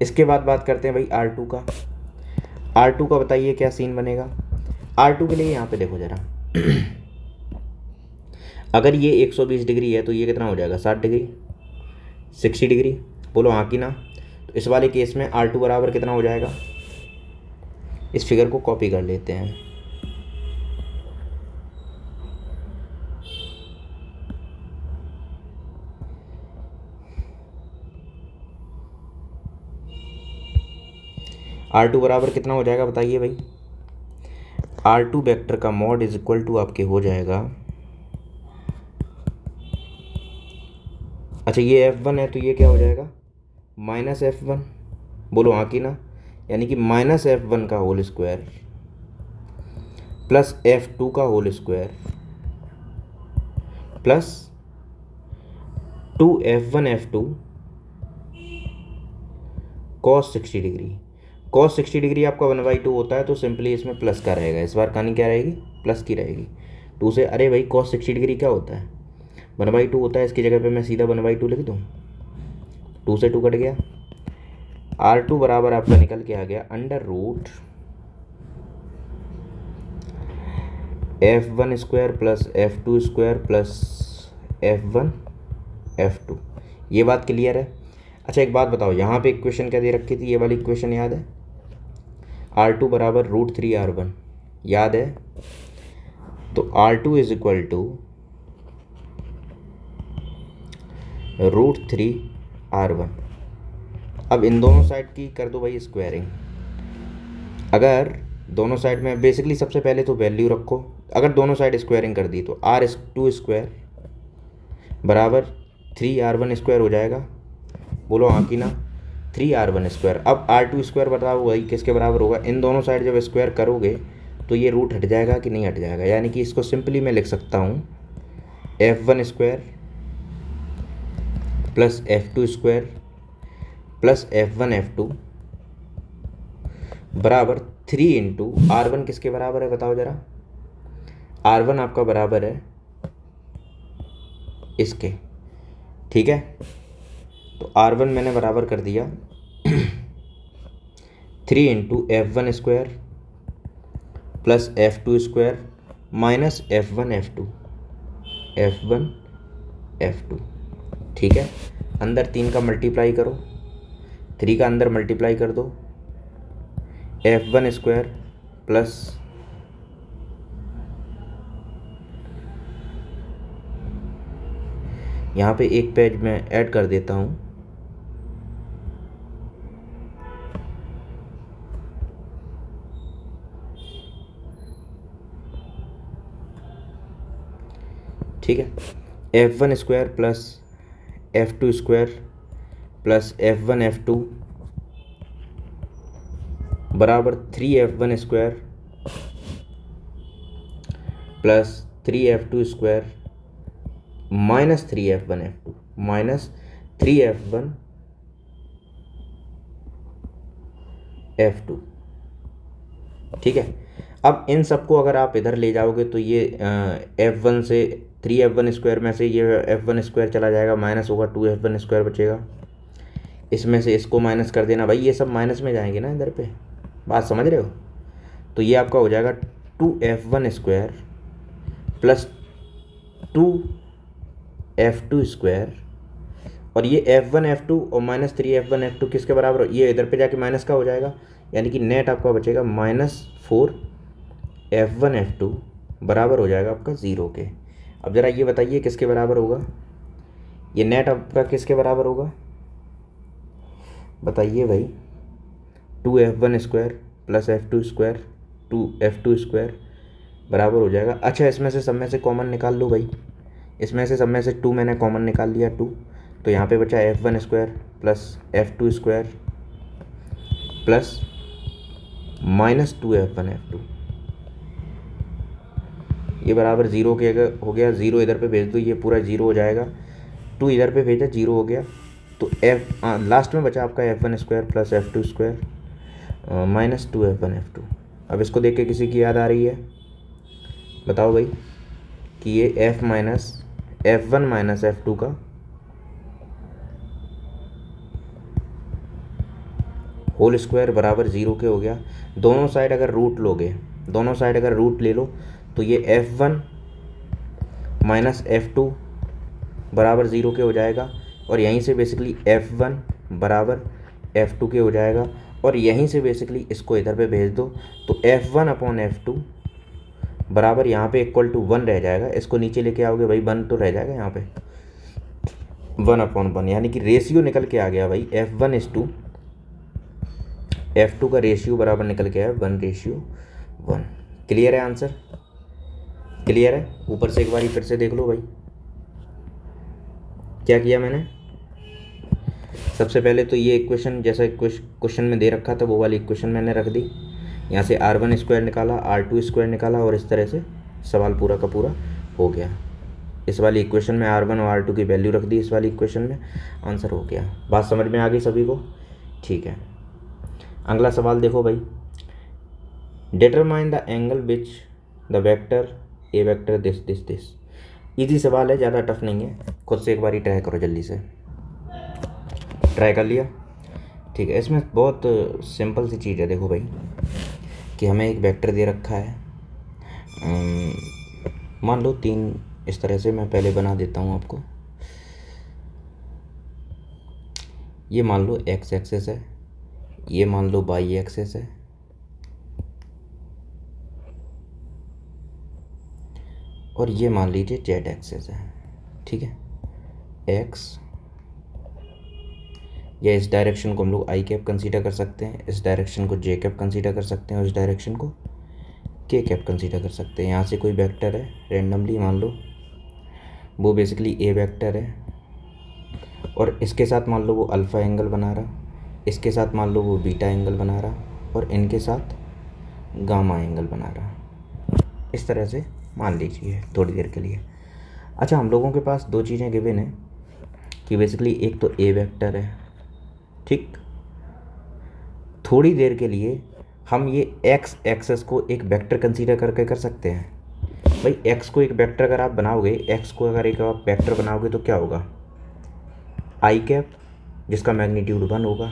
इसके बाद बात करते हैं भाई R2 का। R2 का बताइए क्या सीन बनेगा? R2 के लिए यहाँ पे देखो ज़रा अगर ये 120 डिग्री है तो ये कितना हो जाएगा? 60 डिग्री, 60 डिग्री। बोलो हाँ कि ना। तो इस वाले केस में R2 बराबर कितना हो जाएगा? इस फिगर को कॉपी कर लेते हैं। R2 बराबर कितना हो जाएगा बताइए भाई? R2 वेक्टर का मॉड इज इक्वल टू आपके हो जाएगा, अच्छा ये F1 है तो ये क्या हो जाएगा? -F1। बोलो हाँ कि ना। यानी कि -F1 का होल स्क्वायर प्लस F2 का whole square plus 2F1 F2 cos 60 degree. cos 60 degree आपका 1/2 होता है तो सिंपली इसमें प्लस का रहेगा। इस बार कहानी क्या रहेगी? प्लस की रहेगी। 2 से, अरे भाई cos 60 डिग्री क्या होता है? 1/2 होता है। इसकी जगह पे मैं सीधा 1/2 लिख दूँ, 2 से 2 कट गया। R2 बराबर आपका निकल के आ गया √F1 square plus F2 square plus F1 F2। ये बात क्लियर है? अच्छा एक बात बताओ, यहाँ पे इक्वेशन क्या दे रखी थी? ये वाली इक्वेशन याद है? R2 बराबर √3 R1 याद है? तो R2 is equal to √3 R1। अब इन दोनों साइड की कर दो भाई स्क्वायरिंग। अगर दोनों साइड में बेसिकली सबसे पहले तो वैल्यू रखो, अगर दोनों साइड स्क्वायरिंग कर दी तो R2 स्क्वायर बराबर 3R1 स्क्वायर हो जाएगा। बोलो हाँ कि ना। 3R1 square. अब R2 स्क्वायर बताओ वही किसके बराबर होगा? इन दोनों साइड जब स्क्वायर करोगे तो ये रूट हट जाएगा कि नहीं हट जाएगा? यानी कि इसको सिंपली मैं लिख सकता हूँ F1 square plus F2 square plus F1 F2 बराबर 3 इंटू R1 किसके बराबर है बताओ ज़रा? R1 आपका बराबर है इसके। ठीक है, तो R1 मैंने बराबर कर दिया 3 into F1 square plus F2 square minus F1 F2। ठीक है, अंदर 3 का मल्टीप्लाई करो, 3 का अंदर मल्टीप्लाई कर दो, F1 स्क्वायर प्लस यहाँ पे एक पेज में ऐड कर देता हूँ, ठीक है। F1 square plus F2 square plus F1 F2 बराबर 3f1 plus 3f2 minus 3f1 minus 3f1 ठीक है। अब इन सबको अगर आप इधर ले जाओगे तो ये f1 से 3f1 में से ये f1 चला जाएगा, माइनस होगा 2f1 बचेगा। इसमें से इसको माइनस कर देना भाई, ये सब माइनस में जाएंगे ना इधर पे, बात समझ रहे हो। तो ये आपका हो जाएगा 2f1 प्लस 2f2 और ये f1 और माइनस 3f1 किसके बराबर, ये इधर पे जाके माइनस का हो जाएगा, यानी कि नेट आपका बचेगा -4f1 बराबर हो जाएगा आपका 0 के। अब ज़रा ये बताइए किसके बराबर होगा, ये नेट आपका किसके बराबर होगा बताइए भाई। 2f1 प्लस f2 2f2 बराबर हो जाएगा। अच्छा इसमें से सब में से कॉमन निकाल लो भाई, इसमें से सब में से 2 मैंने कॉमन निकाल लिया 2, तो यहाँ पे बचा f1 plus f2 plus minus 2f1 ये बराबर 0 के हो गया। 0 इधर पे भेज दो, ये पूरा 0 हो जाएगा। 2 इधर पे भेजा 0 हो गया, तो लास्ट में बचा आपका f1 plus f2 minus 2f1। अब इसको देख के किसी की याद आ रही है, बताओ भाई, कि ये f minus f1 minus f2 का होल स्क्वायर बराबर 0 के हो गया। दोनों साइड अगर रूट लोगे, दोनों साइड अगर रूट ले लो तो ये f1 माइनस f2 बराबर 0 के हो जाएगा, और यहीं से बेसिकली f1 बराबर f2 के हो जाएगा, और यहीं से बेसिकली इसको इधर पे भेज दो तो f1/f2 बराबर यहाँ पे इक्वल टू 1 रह जाएगा। इसको नीचे लेके आओगे भाई 1 तो रह जाएगा यहाँ पे 1/1, यानी कि रेशियो निकल के आ गया भाई f1:f2 का रेशियो बराबर निकल के आया 1:1। क्लियर है आंसर, क्लियर है। ऊपर से एक बार फिर से देख लो भाई क्या किया मैंने। सबसे पहले तो ये इक्वेशन जैसा क्वेश्चन में दे रखा था वो वाली इक्वेशन मैंने रख दी, यहाँ से r1 निकाला, r2 निकाला, और इस तरह से सवाल पूरा का पूरा हो गया। इस वाली इक्वेशन में r1 और r2 की वैल्यू रख दी, इस वाली इक्वेशन में आंसर हो गया। बात समझ में आ गई सभी को, ठीक है। अगला सवाल देखो भाई, determine the angle which the vector A vector this. Easy सवाल है, ज़्यादा टफ नहीं है, खुद से एक बार ही ट्राई करो, जल्दी से ट्राई कर लिया, ठीक है। इसमें बहुत सिंपल सी चीज़ है, देखो भाई कि हमें एक वेक्टर दे रखा है, मान लो 3, इस तरह से मैं पहले बना देता हूँ आपको। ये मान लो x एक्सेस है, ये मान लो y एक्सेस है, और ये मान लीजिए z एक्सेस है, ठीक है। x, या इस डायरेक्शन को हम लोग i कैप कंसीडर कर सकते हैं, इस डायरेक्शन को j कैप कंसीडर कर सकते हैं, और इस डायरेक्शन को k कैप कंसीडर कर सकते हैं। यहाँ से कोई वेक्टर है रेंडमली, मान लो वो बेसिकली a वेक्टर है, और इसके साथ मान लो वो अल्फ़ा एंगल बना रहा, इसके साथ मान लो वो बीटा एंगल बना रहा, और इनके साथ गामा एंगल बना रहा, इस तरह से मान लीजिए थोड़ी देर के लिए। अच्छा, हम लोगों के पास 2 चीज़ें गिवन है कि बेसिकली एक तो a वेक्टर है, ठीक। थोड़ी देर के लिए हम ये x एक्सेस को एक वेक्टर कंसीडर करके कर सकते हैं भाई। x को एक वेक्टर अगर आप बनाओगे, x को अगर एक आप वेक्टर बनाओगे तो क्या होगा, i कैप, जिसका मैग्नीट्यूड 1 होगा।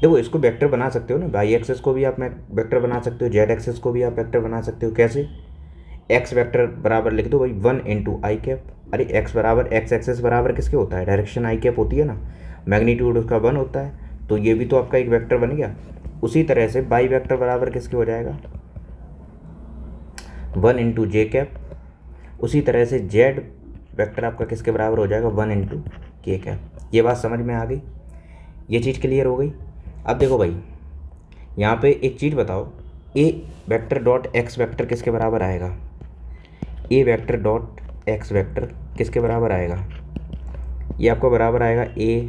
देखो इसको वेक्टर बना सकते हो ना, y एक्सेस को भी आप वेक्टर बना सकते हो, z एक्सेस को भी आप वेक्टर बना सकते हो। कैसे, x वेक्टर बराबर लिख दो भाई 1 × i कैप। अरे x बराबर x एक्सेस बराबर किसके होता है, डायरेक्शन i कैप होती है ना, मैग्नीट्यूड उसका 1 होता है, तो ये भी तो आपका एक वेक्टर बन गया। उसी तरह से y वेक्टर बराबर किसके हो जाएगा, 1 × j कैप। उसी तरह से z वेक्टर आपका किसके बराबर हो जाएगा, 1 × k कैप। ये बात समझ में आ गई, ये चीज़ क्लियर हो गई। अब देखो भाई यहाँ पे एक चीज़ बताओ, a vector dot x vector किसके बराबर आएगा, a vector dot x vector किसके बराबर आएगा, ये आपका बराबर आएगा a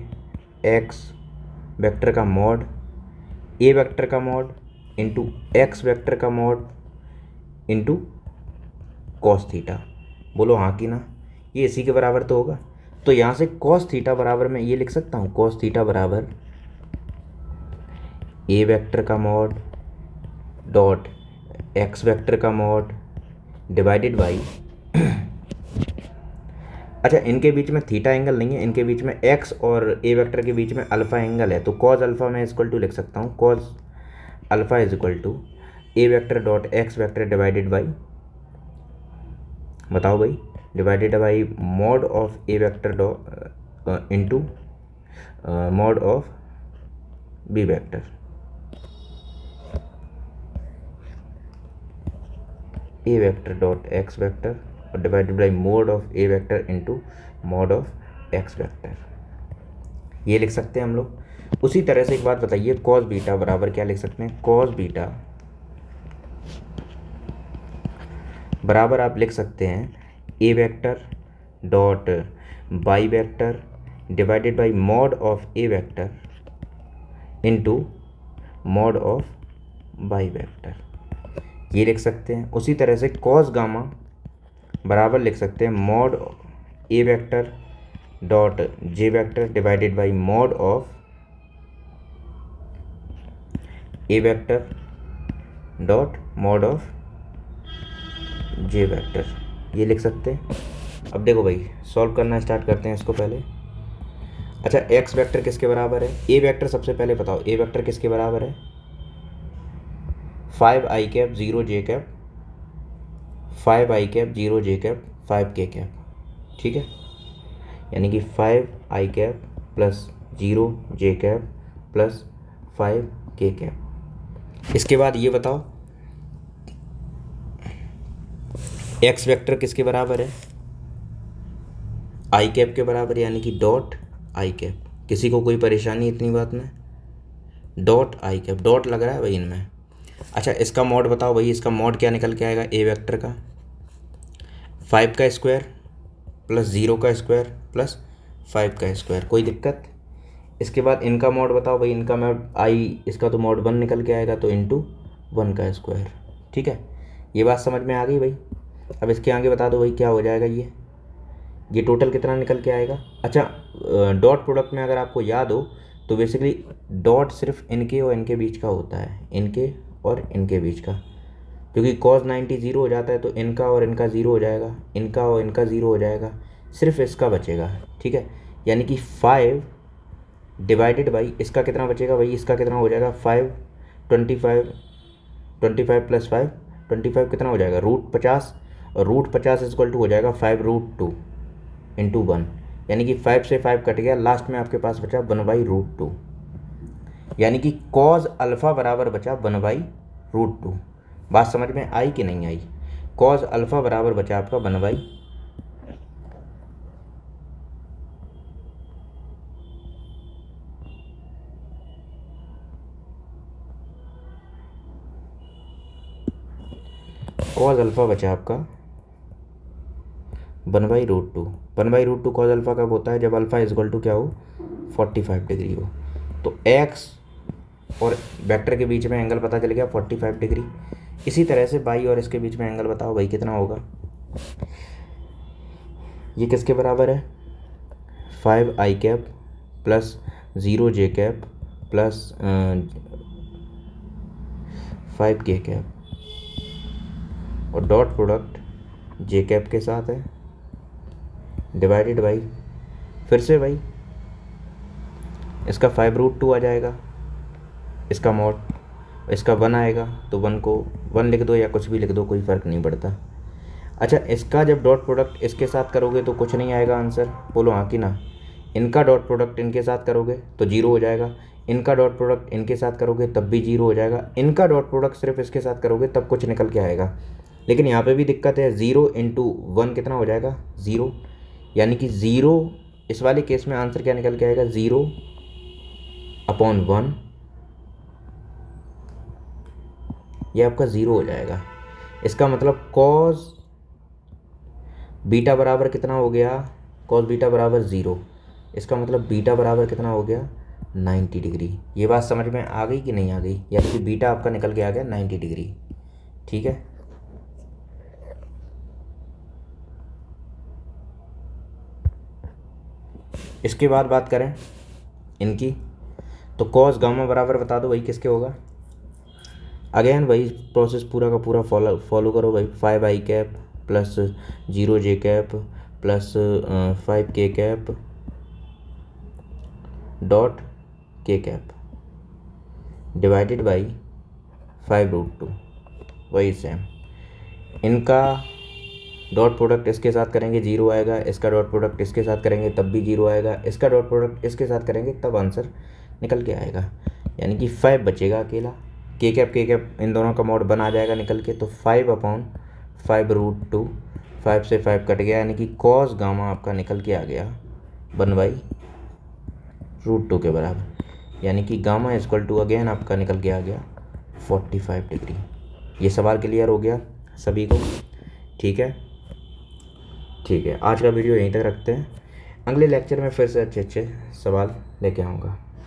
x वेक्टर का मॉड, a वेक्टर का मॉड इंटू एक्स वेक्टर का मॉड इंटू कॉस थीटा। बोलो हाँ कि ना, ये इसी के बराबर तो होगा। तो यहाँ से कॉस थीटा बराबर मैं ये लिख सकता हूँ, कॉस थीटा बराबर ए वेक्टर का मॉड डॉट एक्स वेक्टर का मॉड डिवाइडेड बाई अच्छा इनके बीच में थीटा एंगल नहीं है, इनके बीच में एक्स और ए वेक्टर के बीच में अल्फ़ा एंगल है, तो कॉज अल्फ़ा मैं इक्वल टू लिख सकता हूँ, cos alpha is equal to A vector dot X vector divided by, बताओ भाई, divided by mod of A vector dot into mod of B vector, A vector dot X vector और divided by mod of A vector into mod of X vector, ये लिख सकते हैं हम लोग। उसी तरह से एक बात बताइए, कॉस बीटा बराबर क्या लिख सकते हैं, कॉस बीटा बराबर आप लिख सकते हैं A vector dot B vector divided by mod of A vector into mod of B vector, ये लिख सकते हैं। उसी तरह से कॉस गामा बराबर लिख सकते हैं mod A vector dot J vector divided by mod of A vector dot mod of J vector, ये लिख सकते हैं। अब देखो भाई सॉल्व करना स्टार्ट करते हैं इसको पहले। अच्छा एक्स वेक्टर किसके बराबर है, ए वेक्टर सबसे पहले बताओ, ए वेक्टर किसके बराबर है, 5 आई कैप 0 जे कैप, 5 आई कैप 0 जे कैप 5 के कैप, ठीक है, यानी कि 5 आई कैप प्लस 0 जे कैप प्लस 5 के कैप। इसके बाद ये बताओ एक्स वेक्टर किसके बराबर है, आई कैप के बराबर, यानी कि डॉट आई कैप, किसी को कोई परेशानी इतनी बात में, डॉट आई कैप, डॉट लग रहा है भाई इनमें। अच्छा इसका मॉड बताओ भाई, इसका मॉड क्या निकल के आएगा, ए वेक्टर का 5 का स्क्वायर प्लस 0 का स्क्वायर प्लस 5 का स्क्वायर, कोई दिक्कत। इसके बाद इनका मॉड बताओ भाई, इनका मॉड आई, इसका तो मॉड 1 निकल के आएगा, तो इंटू 1 का स्क्वायर, ठीक है, ये बात समझ में आ गई भाई। अब इसके आगे बता दो भाई क्या हो जाएगा, ये टोटल कितना निकल के आएगा। अच्छा डॉट प्रोडक्ट में अगर आपको याद हो तो बेसिकली डॉट सिर्फ इनके और इनके बीच का होता है, इनके और इनके बीच का, क्योंकि कॉस 90 ज़ीरो हो जाता है तो इनका और इनका ज़ीरो हो जाएगा, इनका और इनका ज़ीरो हो जाएगा, सिर्फ इसका बचेगा, ठीक है, यानी कि 5 डिवाइडेड बाई इसका कितना बचेगा भाई, इसका कितना हो जाएगा 5 25 प्लस 5 25 कितना हो जाएगा √50, और √50 इक्वल टू हो जाएगा 5√2 इंटू 1, यानी कि 5 से 5 कट गया, लास्ट में आपके पास बचा 1/√2, यानी कि कॉज अल्फ़ा बराबर बचा 1/√2। बात समझ में आई कि नहीं आई, कॉज अल्फ़ा बराबर बचा आपका 1/, कॉज अल्फ़ा बचा आपका 1/√2। 1/√2 कॉज अल्फ़ा कब होता है, जब अल्फ़ा इक्वल टू क्या हो 45 डिग्री हो। तो एक्स और वेक्टर के बीच में एंगल पता चल गया 45 डिग्री। इसी तरह से बाई और इसके बीच में एंगल बताओ भाई कितना होगा, ये किसके बराबर है 5 आई कैप प्लस 0 जे कैप प्लस 5 के कैप, और डॉट प्रोडक्ट जे कैप के साथ है, डिवाइडेड बाई फिर से भाई इसका 5√2 आ जाएगा, इसका मॉड, इसका 1 आएगा, तो 1 को 1 लिख दो या कुछ भी लिख दो, कोई फ़र्क नहीं पड़ता। अच्छा इसका जब डॉट प्रोडक्ट इसके साथ करोगे तो कुछ नहीं आएगा आंसर, बोलो हाँ कि ना। इनका डॉट प्रोडक्ट इनके साथ करोगे तो 0 हो जाएगा, इनका डॉट प्रोडक्ट इनके साथ करोगे तब भी 0 हो जाएगा, इनका डॉट प्रोडक्ट सिर्फ इसके साथ करोगे तब कुछ निकल के आएगा। लेकिन यहाँ पे भी दिक्कत है, 0 इंटू 1 कितना हो जाएगा 0, यानी कि 0 इस वाले केस में आंसर क्या निकल के आएगा 0/1, ये आपका 0 हो जाएगा। इसका मतलब कॉस बीटा बराबर कितना हो गया, कॉस बीटा बराबर 0, इसका मतलब बीटा बराबर कितना हो गया 90 डिग्री। ये बात समझ में आ गई कि नहीं आ गई? यानी कि बीटा आपका निकल के आ गया 90 डिग्री। ठीक है, इसके बाद बात करें इनकी, तो कॉस गामा बराबर बता दो भाई किसके होगा। अगेन वही प्रोसेस पूरा का पूरा फॉलो करो भाई। 5i cap plus 0j cap plus 5k cap dot k cap divided by 5√2। वही सेम, इनका डॉट प्रोडक्ट इसके साथ करेंगे 0 आएगा, इसका डॉट प्रोडक्ट इसके साथ करेंगे तब भी 0 आएगा, इसका डॉट प्रोडक्ट इसके साथ करेंगे तब आंसर निकल के आएगा। यानी कि 5 बचेगा अकेला, k कैप इन दोनों का मॉड बना जाएगा निकल के, तो 5/5√2, 5 से 5 कट गया, यानी कि कॉस गामा आपका निकल के आ गया 1/√2 के बराबर। यानी कि गामा इक्वल टू अगेन आपका निकल के आ गया 45 डिग्री। ये सवाल क्लियर हो गया सभी को? ठीक है, ठीक है, आज का वीडियो यहीं तक रखते हैं। अगले लेक्चर में फिर से अच्छे अच्छे सवाल लेके आऊँगा।